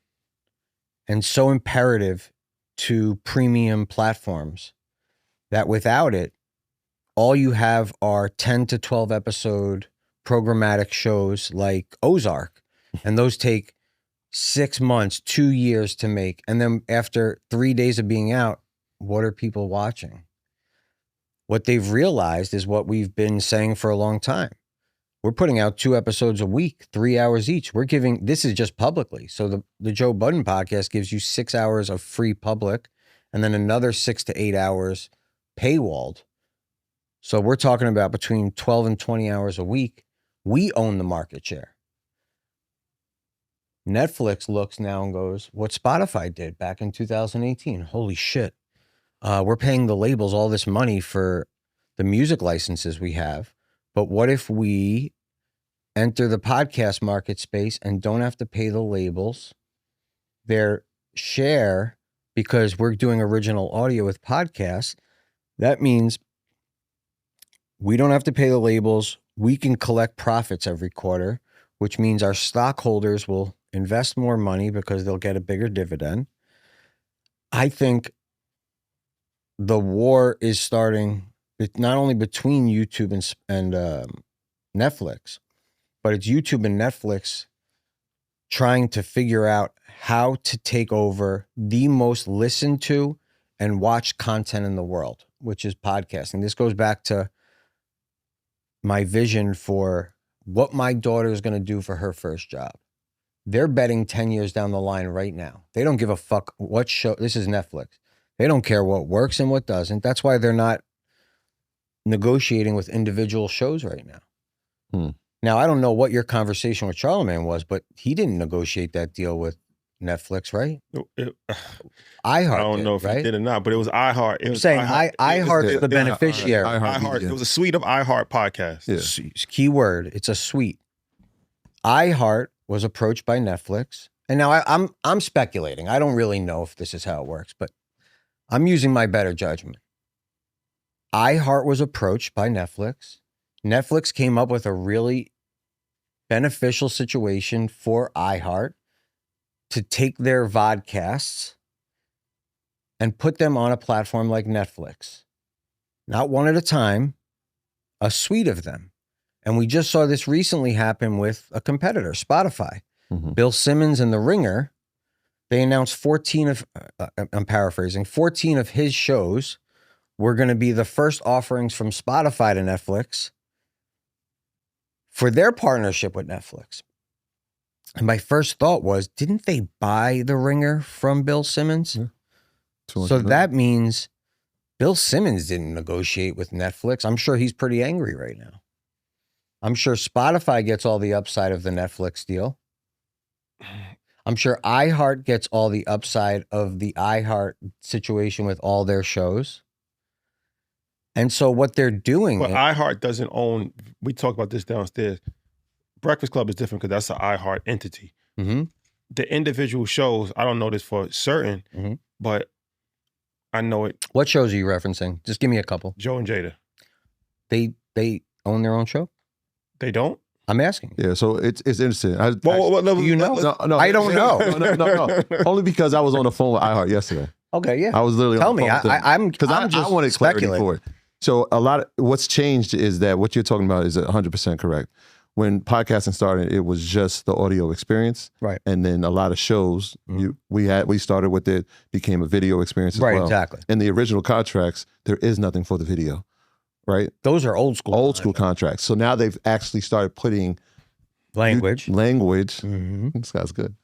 and so imperative to premium platforms that without it, all you have are 10 to 12 episode programmatic shows like Ozark. And those take 6 months, 2 years to make. And then after 3 days of being out, what are people watching? What they've realized is what we've been saying for a long time. We're putting out 2 episodes a week, 3 hours each. We're giving, this is just publicly. So the Joe Budden podcast gives you 6 hours of free public and then another 6 to 8 hours paywalled. So we're talking about between 12 and 20 hours a week. We own the market share. Netflix looks now and goes, what Spotify did back in 2018. Holy shit. We're paying the labels all this money for the music licenses we have. But what if we enter the podcast market space and don't have to pay the labels their share because we're doing original audio with podcasts? That means we don't have to pay the labels. We can collect profits every quarter, which means our stockholders will invest more money because they'll get a bigger dividend. I think the war is starting not only between YouTube and Netflix, but it's YouTube and Netflix trying to figure out how to take over the most listened to and watched content in the world, which is podcasting. This goes back to my vision for what my daughter is going to do for her first job. They're betting 10 years down the line right now. They don't give a fuck what show. This is Netflix. They don't care what works and what doesn't. That's why they're not negotiating with individual shows right now. Now, I don't know what your conversation with Charlemagne was, but he didn't negotiate that deal with Netflix, right? iHeart I don't know if right? he did or not, but it was iHeart. It I'm was saying iHeart's the beneficiary. iHeart. It was a suite of iHeart podcasts. Yeah. Key word, it's a suite. iHeart was approached by Netflix. And now I'm speculating. I don't really know if this is how it works, but I'm using my better judgment. iHeart was approached by Netflix. Netflix came up with a really beneficial situation for iHeart to take their vodcasts and put them on a platform like Netflix. Not one at a time, a suite of them. And we just saw this recently happen with a competitor, Spotify. Bill Simmons and The Ringer, they announced 14 of, I'm paraphrasing, 14 of his shows were going to be the first offerings from Spotify to Netflix for their partnership with Netflix. And my first thought was, didn't they buy The Ringer from Bill Simmons? Yeah. So that means Bill Simmons didn't negotiate with Netflix. I'm sure he's pretty angry right now. I'm sure Spotify gets all the upside of the Netflix deal. I'm sure iHeart gets all the upside of the iHeart situation with all their shows. And so what they're doing... But iHeart doesn't own... We talk about this downstairs. Breakfast Club is different because that's an iHeart entity. The individual shows, I don't know this for certain, but I know it. What shows are you referencing? Just give me a couple. Joe and Jada. They own their own show? They don't? I'm asking. Yeah, so it's interesting. Do you know? No, I don't know. No. Only because I was on the phone with iHeart yesterday. Okay, yeah. I was literally Tell on the me. phone Because I wanted clarity for it. So a lot of what's changed is that what you're talking about is 100% correct. When podcasting started, it was just the audio experience, right? And then a lot of shows we started with it became a video experience as well. Right, exactly. In the original contracts, there is nothing for the video, right? Those are old school contracts. So now they've actually started putting language. This guy's good.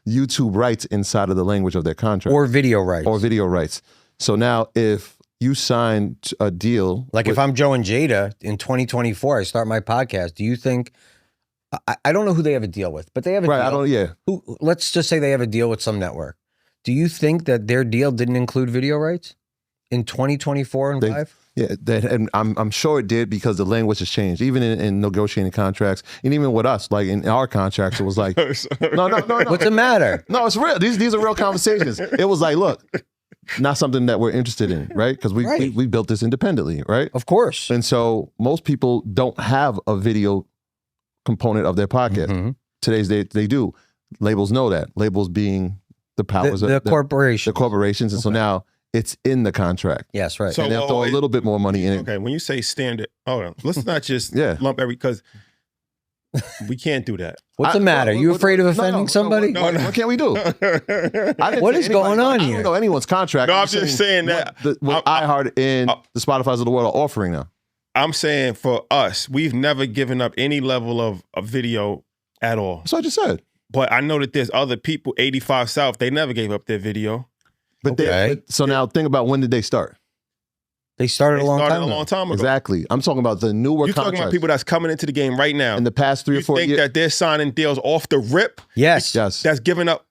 YouTube rights inside of the language of their contract, or video rights. So now if you signed a deal. Like if I'm Joe and Jada in 2024, I start my podcast. Do you think, I don't know who they have a deal with, but they have a deal. Let's just say they have a deal with some network. Do you think that their deal didn't include video rights in 2024 and 5? Yeah, and I'm sure it did because the language has changed. Even in negotiating contracts, and even with us, like in our contracts, it was like, no. What's the matter? No, it's real. These are real conversations. It was like, look, not something that we're interested in, right? Because we built this independently, right? Of course. And so most people don't have a video component of their podcast. Today's day, they do. Labels know that. Labels being the powers of the corporation. The corporations. And so now it's in the contract. Yes, right. So, And they'll throw a little bit more money in it. Okay, when you say standard, hold on. Let's not just lump because we can't do that. What's the matter? You afraid of offending somebody? No, what can't we do? What is going on here? I don't know anyone's contract. No, I'm just saying that what iHeart and the Spotify's of the world are offering now. I'm saying for us, we've never given up any level of video at all. That's what I just said. But I know that there's other people, 85 South, they never gave up their video. But so now think about, when did they start? They started a long time ago. Exactly. I'm talking about the newer You're talking about people that's coming into the game right now. In the past 3 or 4 years. You think that they're signing deals off the rip? Yes. That's giving up.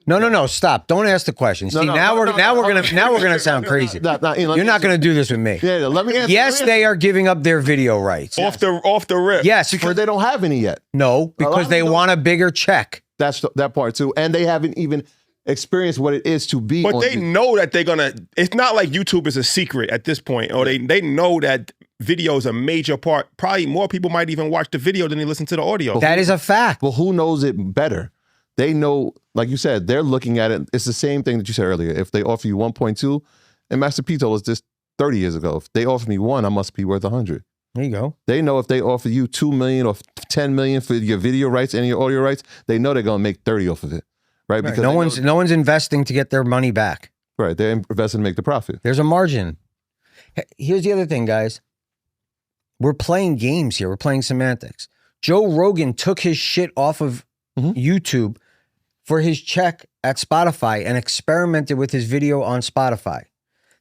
No. Stop. Don't ask the question. See, now we're gonna sound crazy. You're not gonna do this with me. Yeah, let me answer. Yes, they are giving up their video rights. Off the rip. Yes, because they don't have any yet. No, because they want a bigger check. That's that part too, and they haven't even experienced what it is to be. But they know that they're gonna. It's not like YouTube is a secret at this point, or they know that video is a major part. Probably more people might even watch the video than they listen to the audio. That is a fact. Well, who knows it better? They know, like you said, they're looking at it. It's the same thing that you said earlier. If they offer you 1.2, and Master P told us this 30 years ago, if they offer me 1, I must be worth 100. There you go. They know if they offer you 2 million or 10 million for your video rights and your audio rights, they know they're gonna make 30 off of it, right? Because no one's investing to get their money back. Right, they're investing to make the profit. There's a margin. Here's the other thing, guys. We're playing games here. We're playing semantics. Joe Rogan took his shit off of YouTube for his check at Spotify and experimented with his video on Spotify.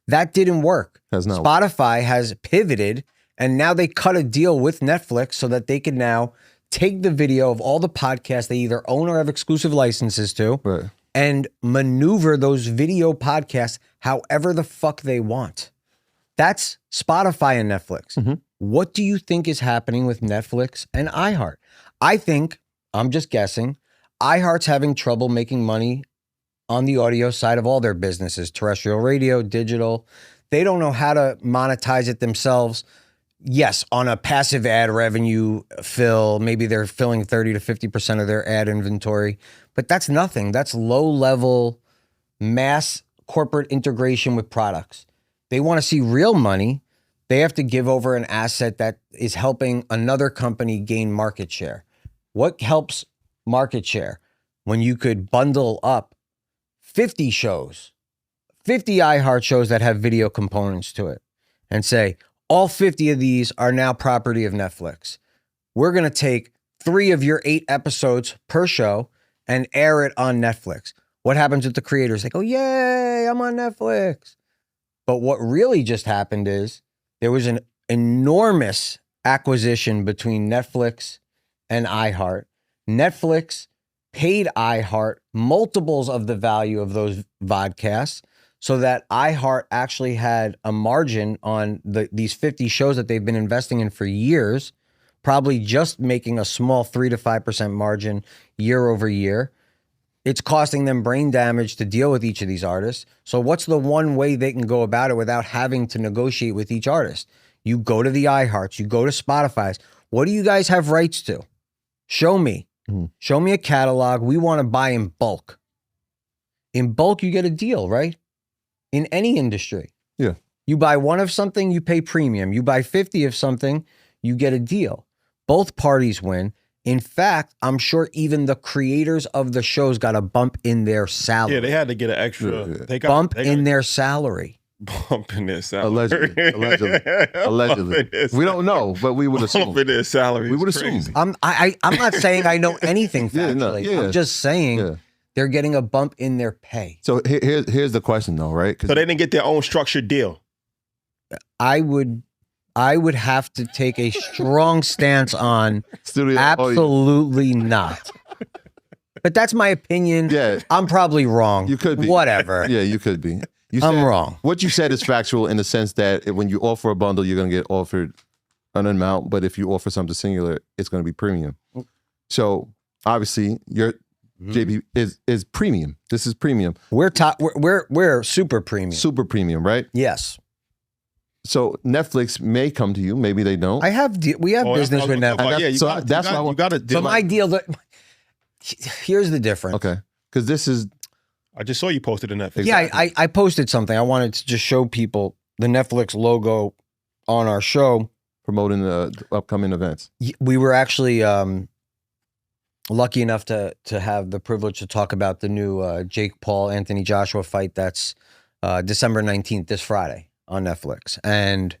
That didn't work. Spotify has pivoted, and now they cut a deal with Netflix so that they can now take the video of all the podcasts they either own or have exclusive licenses to and maneuver those video podcasts however the fuck they want. That's Spotify and Netflix. What do you think is happening with Netflix and iHeart? I think, I'm just guessing, iHeart's having trouble making money on the audio side of all their businesses, terrestrial radio, digital. They don't know how to monetize it themselves. Yes, on a passive ad revenue fill, maybe they're filling 30 to 50% of their ad inventory, but that's nothing. That's low-level mass corporate integration with products. They want to see real money. They have to give over an asset that is helping another company gain market share. What helps market share? When you could bundle up 50 shows, 50 iHeart shows that have video components to it, and say, all 50 of these are now property of Netflix. We're going to take 3 of your 8 episodes per show and air it on Netflix. What happens with the creators? They go, yay, I'm on Netflix. But what really just happened is there was an enormous acquisition between Netflix and iHeart. Netflix paid iHeart multiples of the value of those vodcasts so that iHeart actually had a margin on these 50 shows that they've been investing in for years, probably just making a small 3 to 5% margin year over year. It's costing them brain damage to deal with each of these artists. So what's the one way they can go about it without having to negotiate with each artist? You go to the iHearts, you go to Spotify's. What do you guys have rights to? Show me. Show me a catalog. We want to buy in bulk. In bulk, you get a deal, right? In any industry. Yeah. You buy 1 of something, you pay premium. You buy 50 of something, you get a deal. Both parties win. In fact, I'm sure even the creators of the shows got a bump in their salary. Yeah, they had to get an extra They got in their salary. Bump in their salary. Allegedly. We don't know, but we would assume. Bump in their salary. We would assume. I'm not saying I know anything factually. I'm just saying they're getting a bump in their pay. So here's the question though, right? So they didn't get their own structured deal. I would have to take a strong stance on absolutely not. But that's my opinion. Yeah. I'm probably wrong. You could be. Whatever. Yeah, you could be. I'm wrong. What you said is factual in the sense that when you offer a bundle, you're going to get offered an amount, but if you offer something singular, it's going to be premium. So obviously, JB is premium. This is premium. We're top. We're super premium. Super premium, right? Yes. So Netflix may come to you. Maybe they don't. We have business with Netflix. That's why I want. So my deal. Here's the difference. Okay, because this is. I just saw you posted a Netflix. Yeah, I posted something. I wanted to just show people the Netflix logo on our show. Promoting the upcoming events. We were actually lucky enough to have the privilege to talk about the new Jake Paul, Anthony Joshua fight that's December 19th, this Friday on Netflix. And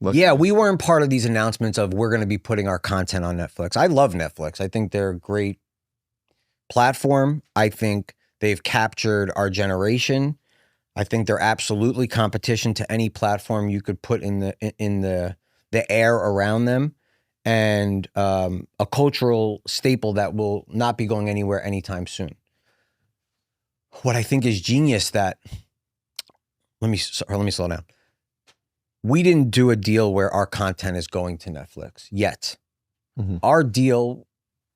we weren't part of these announcements of we're going to be putting our content on Netflix. I love Netflix. I think they're a great platform. I think they've captured our generation. I think they're absolutely competition to any platform you could put in the air around them, and a cultural staple that will not be going anywhere anytime soon. What I think is genius that let me slow down. We didn't do a deal where our content is going to Netflix yet. Mm-hmm. Our deal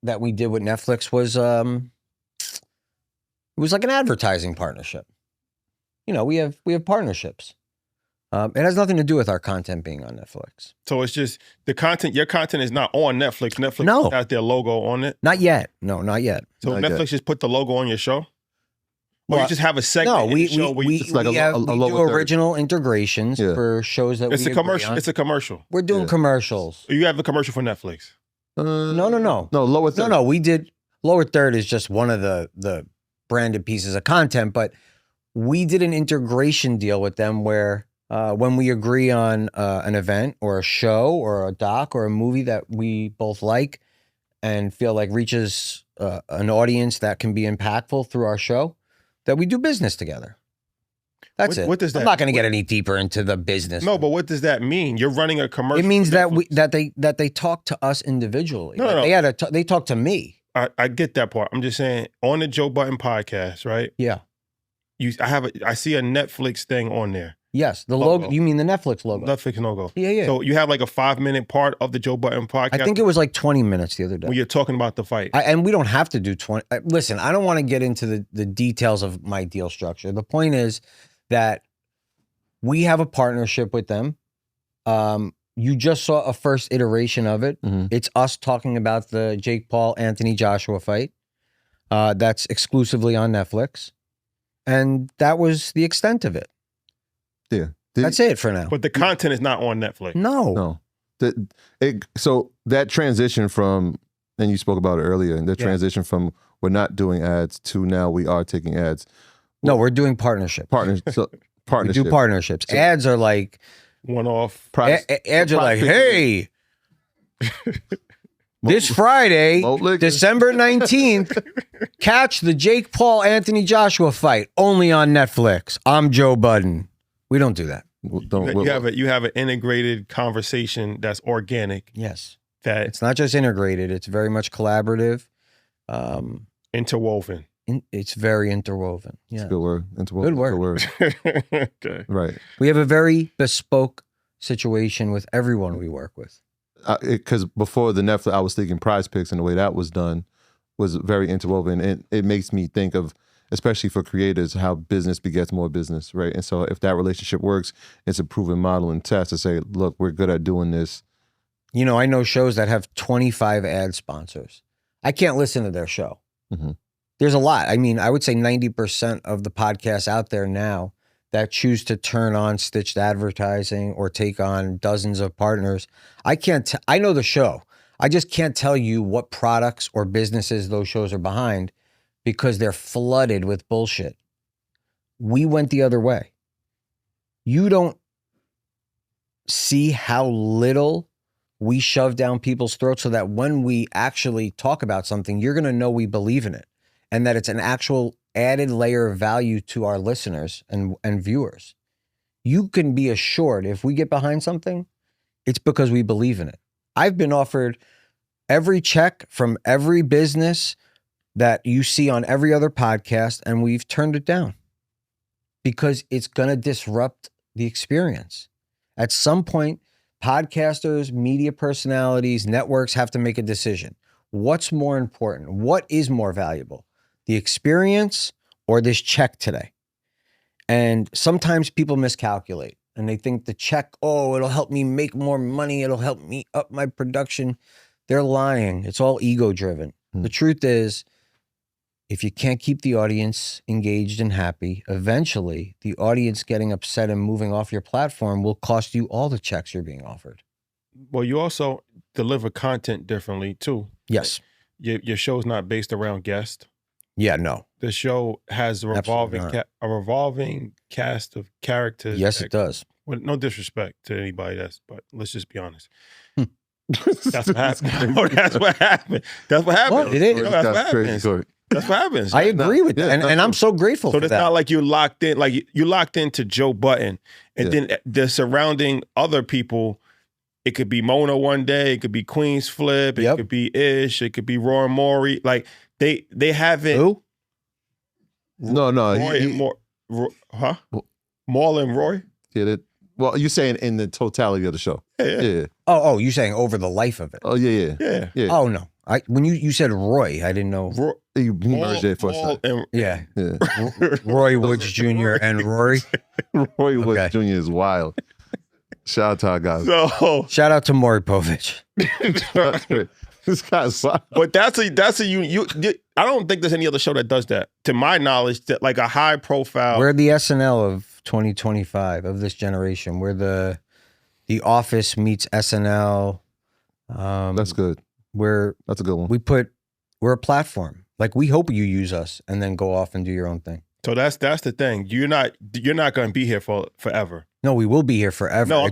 that we did with Netflix was it was like an advertising partnership. You know, we have partnerships. It has nothing to do with our content being on Netflix. So it's just the content. Your content is not on Netflix. Netflix has their logo on it. Not yet. No, not yet. So not Netflix yet. Just put the logo on your show. Or you just have a segment. No, we show where do third. original integrations for shows that it's we a commercial. agree on. It's a commercial. We're doing commercials. You have a commercial for Netflix. No. No, Lower Third. No. We did Lower Third is just one of the branded pieces of content, but we did an integration deal with them where when we agree on an event or a show or a doc or a movie that we both like and feel like reaches an audience that can be impactful through our show, that we do business together. That's it. What does that? I'm not going to get any deeper into the business. No, but what does that mean? You're running a commercial. It means that they talk to us individually. No. They talk to me. I get that part. I'm just saying on the Joe Budden podcast, right? Yeah. I see a Netflix thing on there. Yes, the logo. You mean the Netflix logo? Netflix logo. Yeah. So you have like a 5-minute part of the Joe Budden podcast. I think it was like 20 minutes the other day. When you're talking about the fight. And we don't have to do 20. Listen, I don't want to get into the details of my deal structure. The point is that we have a partnership with them. You just saw a first iteration of it. Mm-hmm. It's us talking about the Jake Paul, Anthony Joshua fight. That's exclusively on Netflix. And that was the extent of it. Yeah. That's it for now. But the content is not on Netflix. No. So that transition from, and you spoke about it earlier, and the transition from we're not doing ads to now we are taking ads. No, we're doing partnerships. Partnership. We do partnerships. So, ads are like one-off. Ads are like, hey, this Friday, December 19th, catch the Jake Paul, Anthony Joshua fight only on Netflix. I'm Joe Budden. We don't do that. You have an integrated conversation that's organic. Yes. That it's not just integrated. It's very much collaborative. Interwoven. It's very interwoven. Yeah. Good word. Interwoven. Good word. Okay. Right. We have a very bespoke situation with everyone we work with. Because before the Netflix, I was thinking Prize Picks, and the way that was done was very interwoven. And it makes me think of, especially for creators, how business begets more business, right? And so if that relationship works, it's a proven model and test to say, look, we're good at doing this. You know, I know shows that have 25 ad sponsors. I can't listen to their show. Mm-hmm. There's a lot. I mean, I would say 90% of the podcasts out there now that choose to turn on stitched advertising or take on dozens of partners. I know the show. I just can't tell you what products or businesses those shows are behind because they're flooded with bullshit. We went the other way. You don't see how little we shove down people's throats so that when we actually talk about something, you're going to know we believe in it and that it's an actual added layer of value to our listeners and viewers. You can be assured if we get behind something, it's because we believe in it. I've been offered every check from every business that you see on every other podcast, and we've turned it down because it's going to disrupt the experience. At some point, podcasters, media personalities, networks have to make a decision. what's more important? What is more valuable? The experience or this check today? And sometimes people miscalculate and they think the check, oh, it'll help me make more money. It'll help me up my production. They're lying. It's all ego driven. The truth is, if you can't keep the audience engaged and happy, eventually the audience getting upset and moving off your platform will cost you all the checks you're being offered. Well, you also deliver content differently too. Yes. Your show's not based around guests. Yeah, no. The show has a revolving cast of characters. Yes, it does. Well, no disrespect to anybody, but let's just be honest. That's what happened. No, that's what happened. That's what happened. Well, it is. No, that's what happens. That's what happens. I agree with that. And I'm so grateful for that. So it's not like you're locked in, like you locked into Joe Budden, and then the surrounding other people. It could be Mona one day. It could be Queen's Flip. It could be Ish. It could be Roy and Maury. Like they haven't. Who? No. Huh? Maul and Roy? Yeah. Well, you're saying in the totality of the show. Yeah. Oh, you're saying over the life of it. Oh, yeah. Oh, no. When you said Roy, I didn't know. You merged it for a second. Yeah. Roy Woods Jr. and Rory. Roy Woods Jr. is wild. Shout out to our guys. So shout out to Maury Povich. This guy's wild. But that's a you. I don't think there's any other show that does that, to my knowledge. That like a high profile. We're the SNL of 2025 of this generation. We're the Office meets SNL. That's good. That's a good one. We're a platform. Like we hope you use us and then go off and do your own thing. So that's the thing. You're not going to be here forever. No, we will be here forever. No, I'm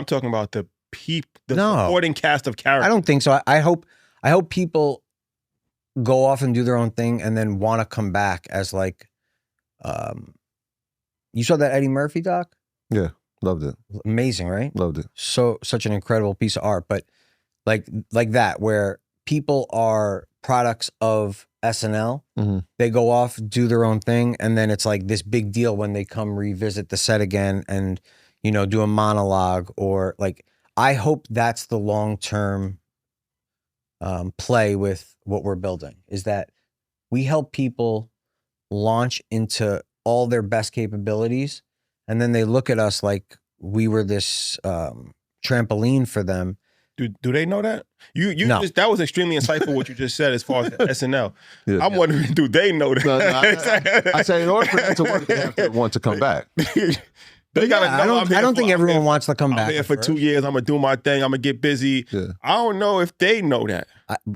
talking about the supporting cast of characters. I don't think so. I hope people go off and do their own thing and then want to come back as like, you saw that Eddie Murphy doc? Yeah, loved it. Amazing, right? Loved it. Such an incredible piece of art, but like that, where people are products of SNL, they go off, do their own thing, and then it's like this big deal when they come revisit the set again and, do a monologue or like, I hope that's the long-term play with what we're building, is that we help people launch into all their best capabilities, and then they look at us like we were this trampoline for them. Do they know that? No. That was extremely insightful what you just said as far as SNL. Yeah. I'm wondering, do they know that? No, I say in order for that to work, they have to want to come back. They gotta know. I don't think everyone wants to come back. I'm here for 2 years. I'm gonna do my thing. I'm gonna get busy. Yeah. I don't know if they know that.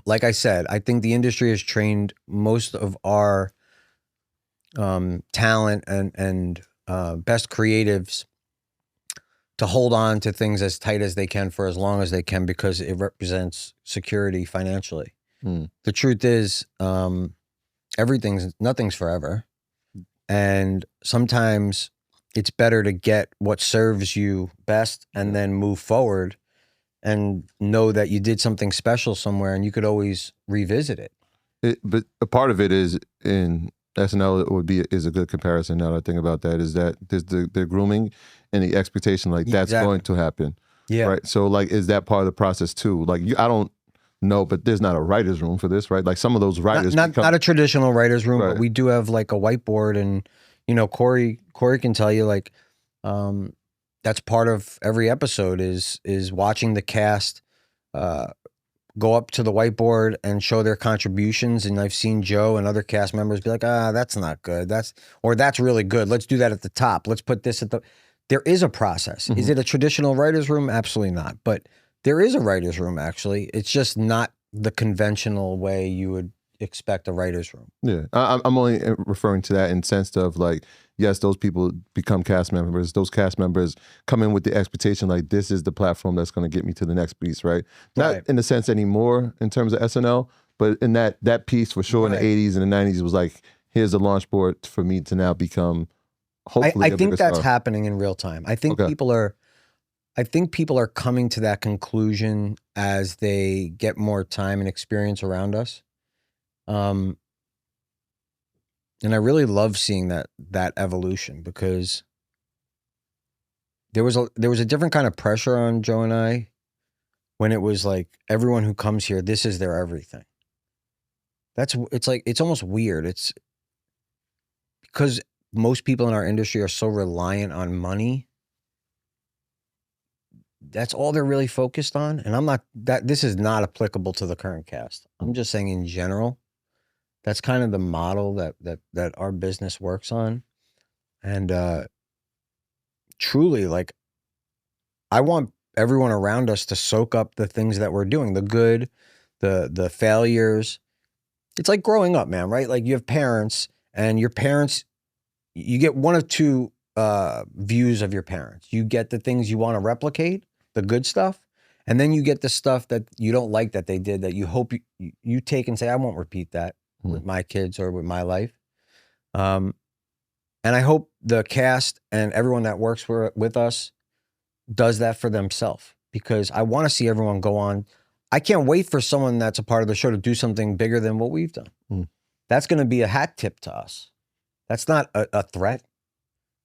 Like I said, I think the industry has trained most of our talent and best creatives to hold on to things as tight as they can for as long as they can, because it represents security financially. The truth is, nothing's forever. And sometimes it's better to get what serves you best and then move forward and know that you did something special somewhere and you could always revisit it. But a part of it is in SNL is a good comparison. Now that I think about that, is that there's the grooming and the expectation, like that's going to happen. Yeah. Right. So like, is that part of the process too? Like I don't know, but there's not a writer's room for this, right? Like some of those writers, not a traditional writer's room, but we do have like a whiteboard, and Corey can tell you like, that's part of every episode is watching the cast, go up to the whiteboard and show their contributions. And I've seen Joe and other cast members be like, that's not good. That's really good. Let's do that at the top. Let's put this there is a process. Is it a traditional writer's room? Absolutely not. But there is a writer's room, actually. It's just not the conventional way you would expect a writer's room. Yeah. I'm only referring to that in sense of like, yes, those people become cast members. Those cast members come in with the expectation like, this is the platform that's going to get me to the next piece, right? Not in the sense anymore in terms of SNL, but in that piece for sure in the 80s and the 90s was like, here's a launch board for me to now become hopefully I think that's happening in real time. I think people are coming to that conclusion as they get more time and experience around us. And I really love seeing that evolution, because there was a different kind of pressure on Joe and I when it was like, everyone who comes here, this is their everything. It's almost weird. It's because most people in our industry are so reliant on money. That's all they're really focused on. And this is not applicable to the current cast. I'm just saying in general, that's kind of the model that our business works on. And truly, like, I want everyone around us to soak up the things that we're doing, the good, the failures. It's like growing up, man, right? Like, you have parents, and your parents, you get one of two views of your parents. You get the things you want to replicate, the good stuff, and then you get the stuff that you don't like that they did, that you hope you take and say, I won't repeat that with my kids or with my life. And I hope the cast and everyone that works with us does that for themselves, because I want to see everyone go on. I can't wait for someone that's a part of the show to do something bigger than what we've done. That's going to be a hat tip to us. That's not a threat.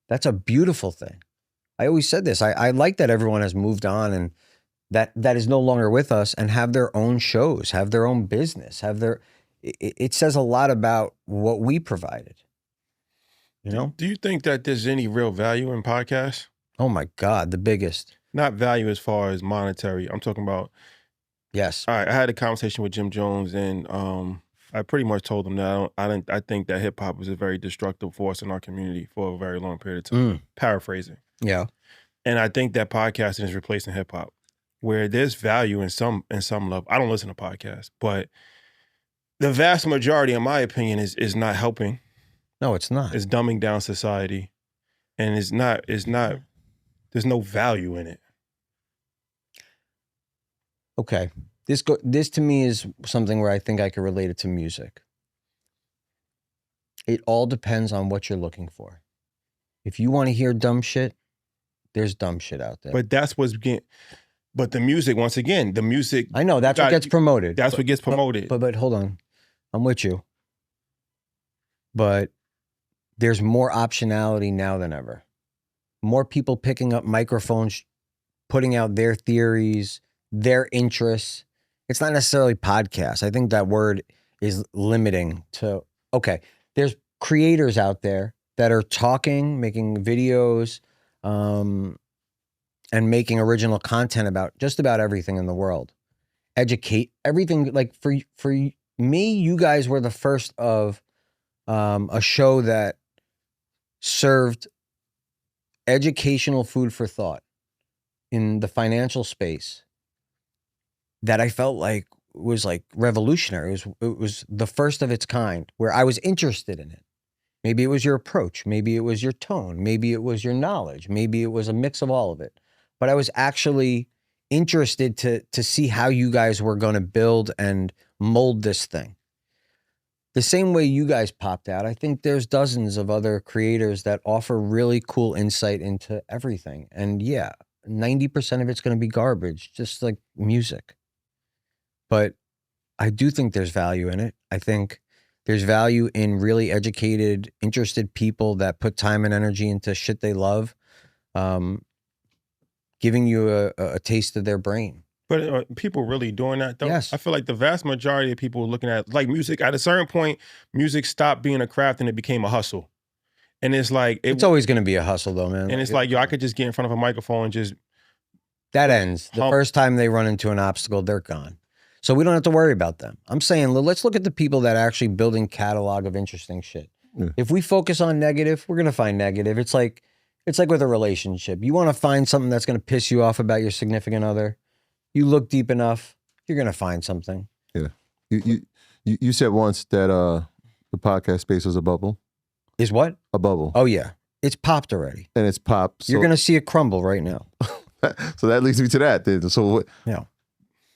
That's a beautiful thing. I always said this. I like that everyone has moved on and that is no longer with us and have their own shows, have their own business, it says a lot about what we provided. You know? Do you think that there's any real value in podcasts? Oh my God, the biggest. Not value as far as monetary. I'm talking about. Yes. All right. I had a conversation with Jim Jones, and I pretty much told him that I think that hip hop was a very destructive force in our community for a very long period of time. Paraphrasing. Yeah. And I think that podcasting is replacing hip hop, where there's value in some level. I don't listen to podcasts, but the vast majority, in my opinion, is not helping. No, it's not. It's dumbing down society, and it's not. There's no value in it. Okay. This to me is something where I think I could relate it to music. It all depends on what you're looking for. If you want to hear dumb shit, there's dumb shit out there. But that's what's getting. But the music, once again, the music. I know that's what gets promoted. That's what gets promoted. But hold on, I'm with you. But there's more optionality now than ever. More people picking up microphones, putting out their theories, their interests. It's not necessarily podcasts. I think that word is limiting to, okay, there's creators out there that are talking, making videos, and making original content about just about everything in the world. Educate everything. Like for me, you guys were the first of a show that served educational food for thought in the financial space that I felt like was like revolutionary. It was the first of its kind where I was interested in it. Maybe it was your approach. Maybe it was your tone. Maybe it was your knowledge. Maybe it was a mix of all of it. But I was actually interested to see how you guys were going to build and mold this thing. The same way you guys popped out, I think there's dozens of other creators that offer really cool insight into everything. And yeah, 90% of it's going to be garbage, just like music. But I do think there's value in it. I think there's value in really educated, interested people that put time and energy into shit they love, giving you a taste of their brain. But are people really doing that, though? Yes. I feel like the vast majority of people are looking at, like, music. At a certain point, music stopped being a craft and it became a hustle. And it's like... It's always going to be a hustle, though, man. And it's like, yo, I could just get in front of a microphone and just... That ends. The first time they run into an obstacle, they're gone. So we don't have to worry about them. I'm saying, let's look at the people that are actually building catalog of interesting shit. If we focus on negative, we're going to find negative. It's like with a relationship. You want to find something that's going to piss you off about your significant other. You look deep enough, you're going to find something. Yeah. You said once that the podcast space was a bubble. Is what? A bubble. Oh, yeah. It's popped already. And it's popped. So, you're going to see it crumble right now. So that leads me to that then. So what? Yeah.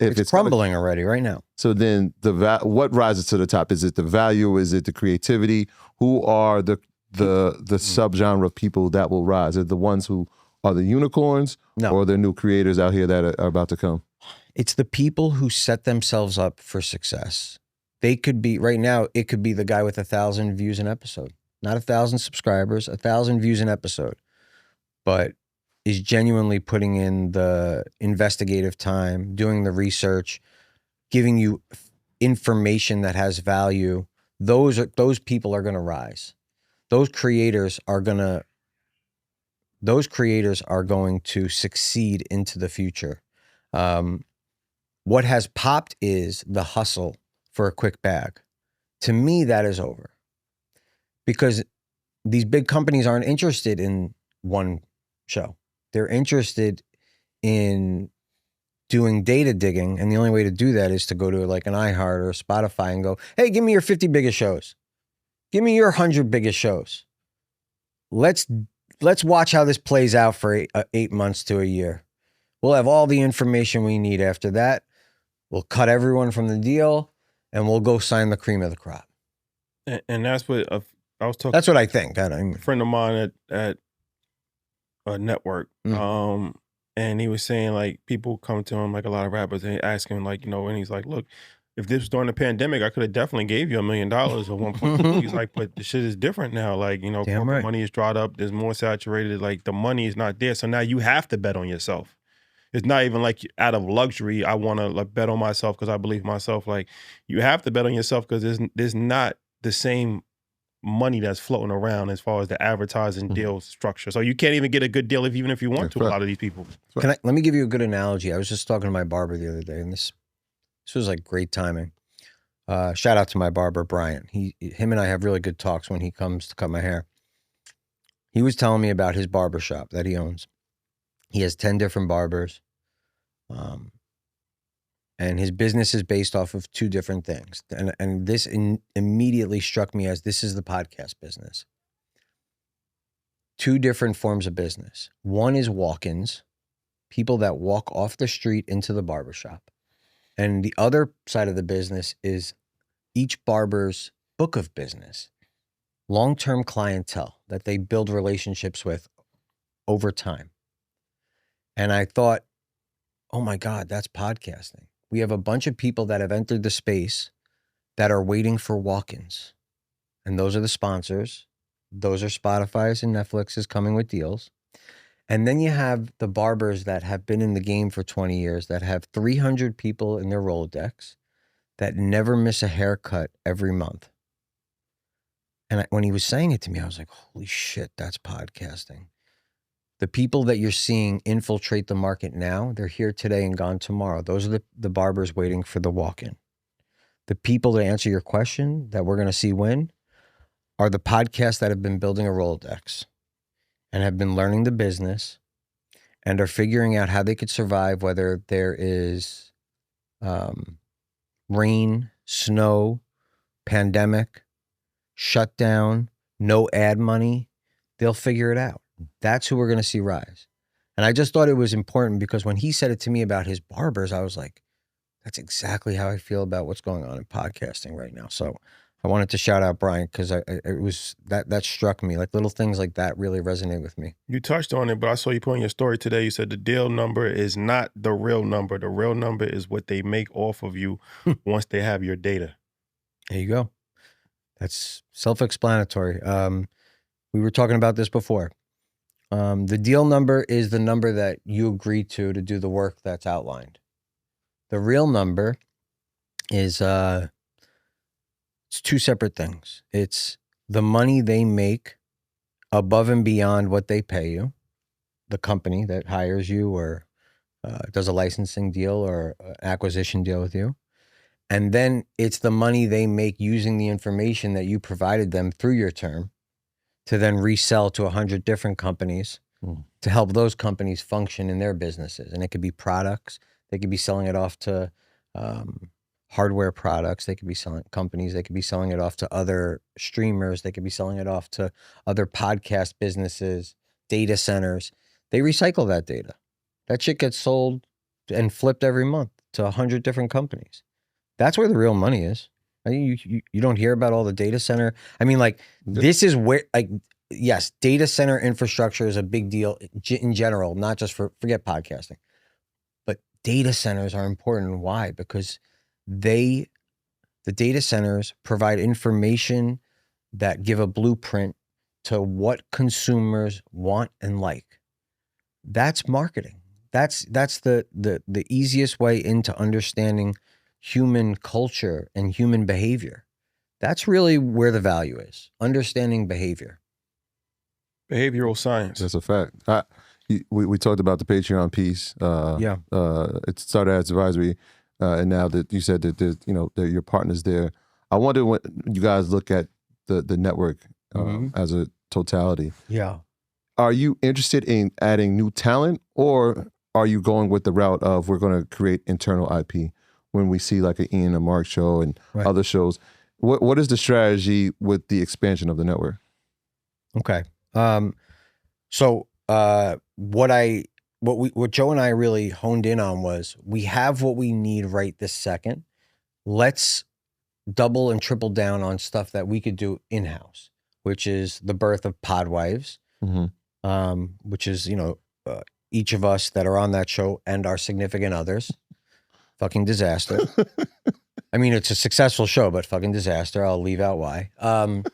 If it's crumbling already right now. So then what rises to the top? Is it the value? Is it the creativity? Who are the subgenre of people that will rise? Are the ones who are the unicorns? No. Or the new creators out here that are about to come? It's the people who set themselves up for success. They could be, right now, it could be the guy with 1,000 views an episode. Not 1,000 subscribers, 1,000 views an episode. But is genuinely putting in the investigative time, doing the research, giving you information that has value, those people are going to rise. Those creators are going to succeed into the future. What has popped is the hustle for a quick bag. To me, that is over, because these big companies aren't interested in one show. They're interested in doing data digging. And the only way to do that is to go to like an iHeart or Spotify and go, hey, give me your 50 biggest shows. Give me your 100 biggest shows. Let's watch how this plays out for 8 months to a year. We'll have all the information we need after that. We'll cut everyone from the deal and we'll go sign the cream of the crop. And that's what I was talking. That's what I think. A friend of mine at a network, and he was saying like people come to him, like a lot of rappers, and ask him like, and he's like, look, if this was during the pandemic, I could have definitely gave you $1 million at one point. He's like, but the shit is different now. Like, corporate right. money is dried up. There's more saturated. Like the money is not there. So now you have to bet on yourself. It's not even like out of luxury. I want to like bet on myself because I believe in myself. Like you have to bet on yourself because there's not the same money that's floating around as far as the advertising deal structure. So you can't even get a good deal even if you want to. A lot of these people. Let me give you a good analogy. I was just talking to my barber the other day, and this was like great timing. Shout out to my barber, Brian. Him and I have really good talks when he comes to cut my hair. He was telling me about his barber shop that he owns. He has 10 different barbers. And his business is based off of 2 different things. And this immediately struck me as this is the podcast business. 2 different forms of business. One is walk-ins, people that walk off the street into the barbershop. And the other side of the business is each barber's book of business, long-term clientele that they build relationships with over time. And I thought, oh my God, that's podcasting. We have a bunch of people that have entered the space that are waiting for walk-ins. And those are the sponsors. Those are Spotify's and Netflix's coming with deals. And then you have the barbers that have been in the game for 20 years that have 300 people in their Rolodex that never miss a haircut every month. And when he was saying it to me, I was like, holy shit, that's podcasting. The people that you're seeing infiltrate the market now, they're here today and gone tomorrow. Those are the barbers waiting for the walk-in. The people to answer your question that we're going to see win are the podcasts that have been building a Rolodex and have been learning the business and are figuring out how they could survive, whether there is rain, snow, pandemic, shutdown, no ad money. They'll figure it out. That's who we're going to see rise. And I just thought it was important because when he said it to me about his barbers, I was like, that's exactly how I feel about what's going on in podcasting right now. So I wanted to shout out Brian because it was that struck me. Like little things like that really resonate with me. You touched on it, but I saw you put in your story today. You said the deal number is not the real number. The real number is what they make off of you once they have your data. There you go. That's self-explanatory. We were talking about this before. The deal number is the number that you agree to do the work that's outlined. The real number is it's 2 separate things. It's the money they make above and beyond what they pay you, the company that hires you or does a licensing deal or acquisition deal with you. And then it's the money they make using the information that you provided them through your term to then resell to 100 different companies to help those companies function in their businesses. And it could be products. They could be selling it off to hardware products. They could be selling companies. They could be selling it off to other streamers. They could be selling it off to other podcast businesses, data centers. They recycle that data. That shit gets sold and flipped every month to 100 different companies. That's where the real money is. I mean, you don't hear about all the data center. I mean, like, this is where, like, yes, data center infrastructure is a big deal in general, not just forget podcasting. But data centers are important. Why? Because the data centers provide information that give a blueprint to what consumers want and like. That's marketing. That's the easiest way into understanding human culture and human behavior. That's really where the value is. Understanding behavior. Behavioral science. That's a fact. We talked about the Patreon piece. Yeah. It started as advisory, and now that you said that there's, that your partners there. I wonder when you guys look at the network as a totality. Yeah. Are you interested in adding new talent, or are you going with the route of we're going to create internal IP when we see like an Ian and Mark show and other shows? What is the strategy with the expansion of the network? Okay. So what Joe and I really honed in on was we have what we need right this second. Let's double and triple down on stuff that we could do in-house, which is the birth of Podwives, which is, each of us that are on that show and our significant others. Fucking disaster. I mean, it's a successful show, but fucking disaster. I'll leave out why. And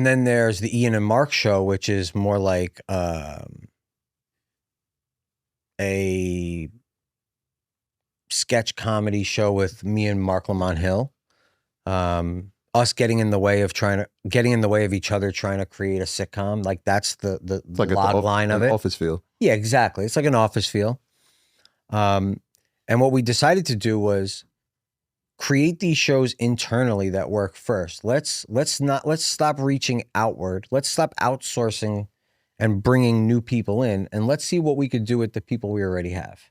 then there's the Ian and Mark show, which is more like a sketch comedy show with me and Mark Lamont Hill. Us getting in the way of each other trying to create a sitcom. Like that's the like log line of it. Office feel. Yeah, exactly. It's like an office feel. And what we decided to do was create these shows internally that work first. Let's stop reaching outward. Let's stop outsourcing and bringing new people in, and let's see what we could do with the people we already have.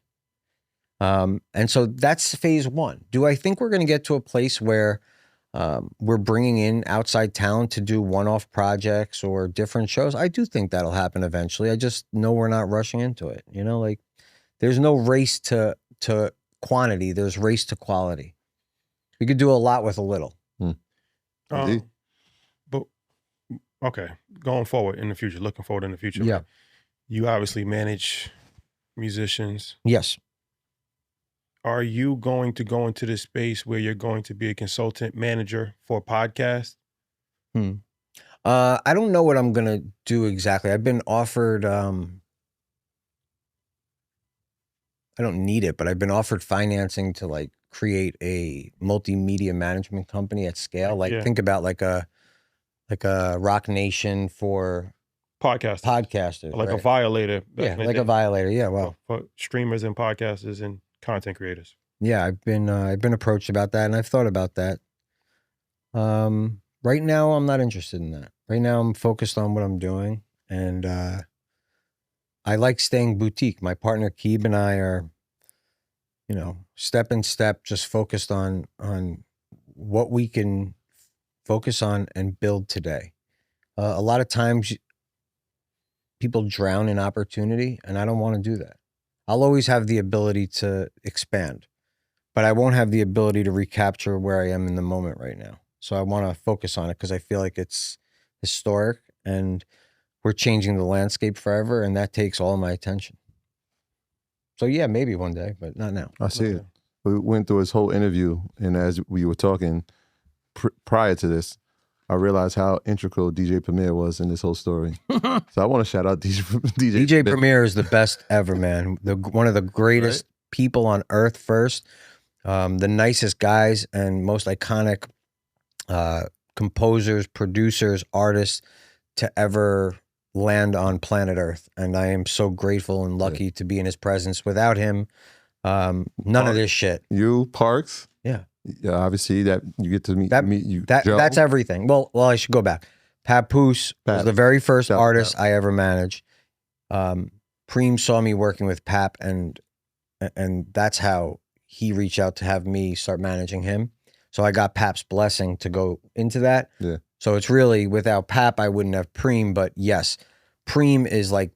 And so that's phase one. Do I think we're going to get to a place where we're bringing in outside talent to do one-off projects or different shows? I do think that'll happen eventually. I just know we're not rushing into it. Like there's no race to quantity. There's race to quality. We could do a lot with a little. But okay, going forward in the future, looking forward in the future. Yeah. You obviously manage musicians. Yes. Are you going to go into this space where you're going to be a consultant manager for podcasts? I don't know what I'm going to do exactly. I've been offered, I don't need it, but I've been offered financing to like create a multimedia management company at scale. Think about like a Rock Nation for podcasters. Like right? a Violator. Yeah, like a Violator. Yeah, well. For streamers and podcasters and content creators. Yeah, I've been approached about that, and I've thought about that. Right now, I'm not interested in that. Right now, I'm focused on what I'm doing, and I like staying boutique. My partner Keeb and I are, step in step, just focused on what we can focus on and build today. A lot of times, people drown in opportunity, and I don't want to do that. I'll always have the ability to expand, but I won't have the ability to recapture where I am in the moment right now. So I want to focus on it because I feel like it's historic and we're changing the landscape forever, and that takes all of my attention. So yeah, maybe one day, but not now. I see it. We went through his whole interview, and as we were talking prior to this, I realized how integral DJ Premier was in this whole story. So I want to shout out DJ Premier is the best ever, man. One of the greatest people on earth first. The nicest guys and most iconic composers, producers, artists to ever land on planet Earth. And I am so grateful and lucky to be in his presence. Without him, none of this shit. You, Parks. Yeah, obviously that you get to meet you. That's everything. Well, I should go back. Papoose was the very first artist I ever managed. Preem saw me working with Pap, and that's how he reached out to have me start managing him. So I got Pap's blessing to go into that. Yeah. So it's really, without Pap, I wouldn't have Preem. But yes, Preem is like,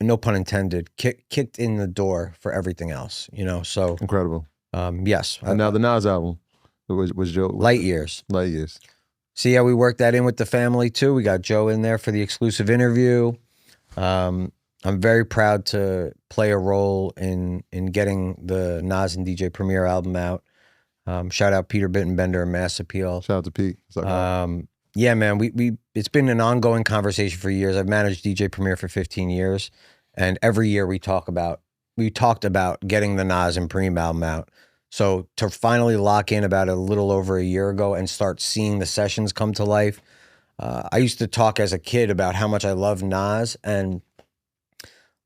no pun intended, kicked in the door for everything else. So incredible. Yes. And now the Nas album was Joe. Light Years. Light Years. See how we worked that in with the family too? We got Joe in there for the exclusive interview. I'm very proud to play a role in getting the Nas and DJ Premier album out. Shout out Peter Bittenbender and Mass Appeal. Shout out to Pete. Yeah, man, we it's been an ongoing conversation for years. I've managed DJ Premier for 15 years, and every year we talked about getting the Nas and Preem album out. So to finally lock in about a little over a year ago and start seeing the sessions come to life. I used to talk as a kid about how much I love Nas, and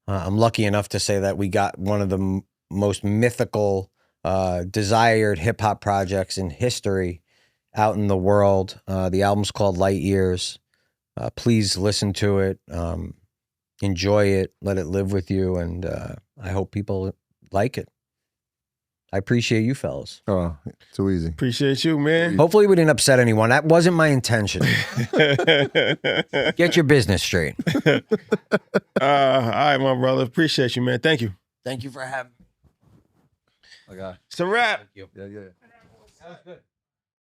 I'm lucky enough to say that we got one of the most mythical, desired hip hop projects in history out in the world. The album's called Light Years. Please listen to it, enjoy it, let it live with you, and I hope people like it. I appreciate you fellas. Oh, too easy. Appreciate you, man. Hopefully we didn't upset anyone. That wasn't my intention. Get your business straight. All right, my brother. Appreciate you, man. Thank you. Thank you for having me. Okay. It's a wrap. Yeah. That was good.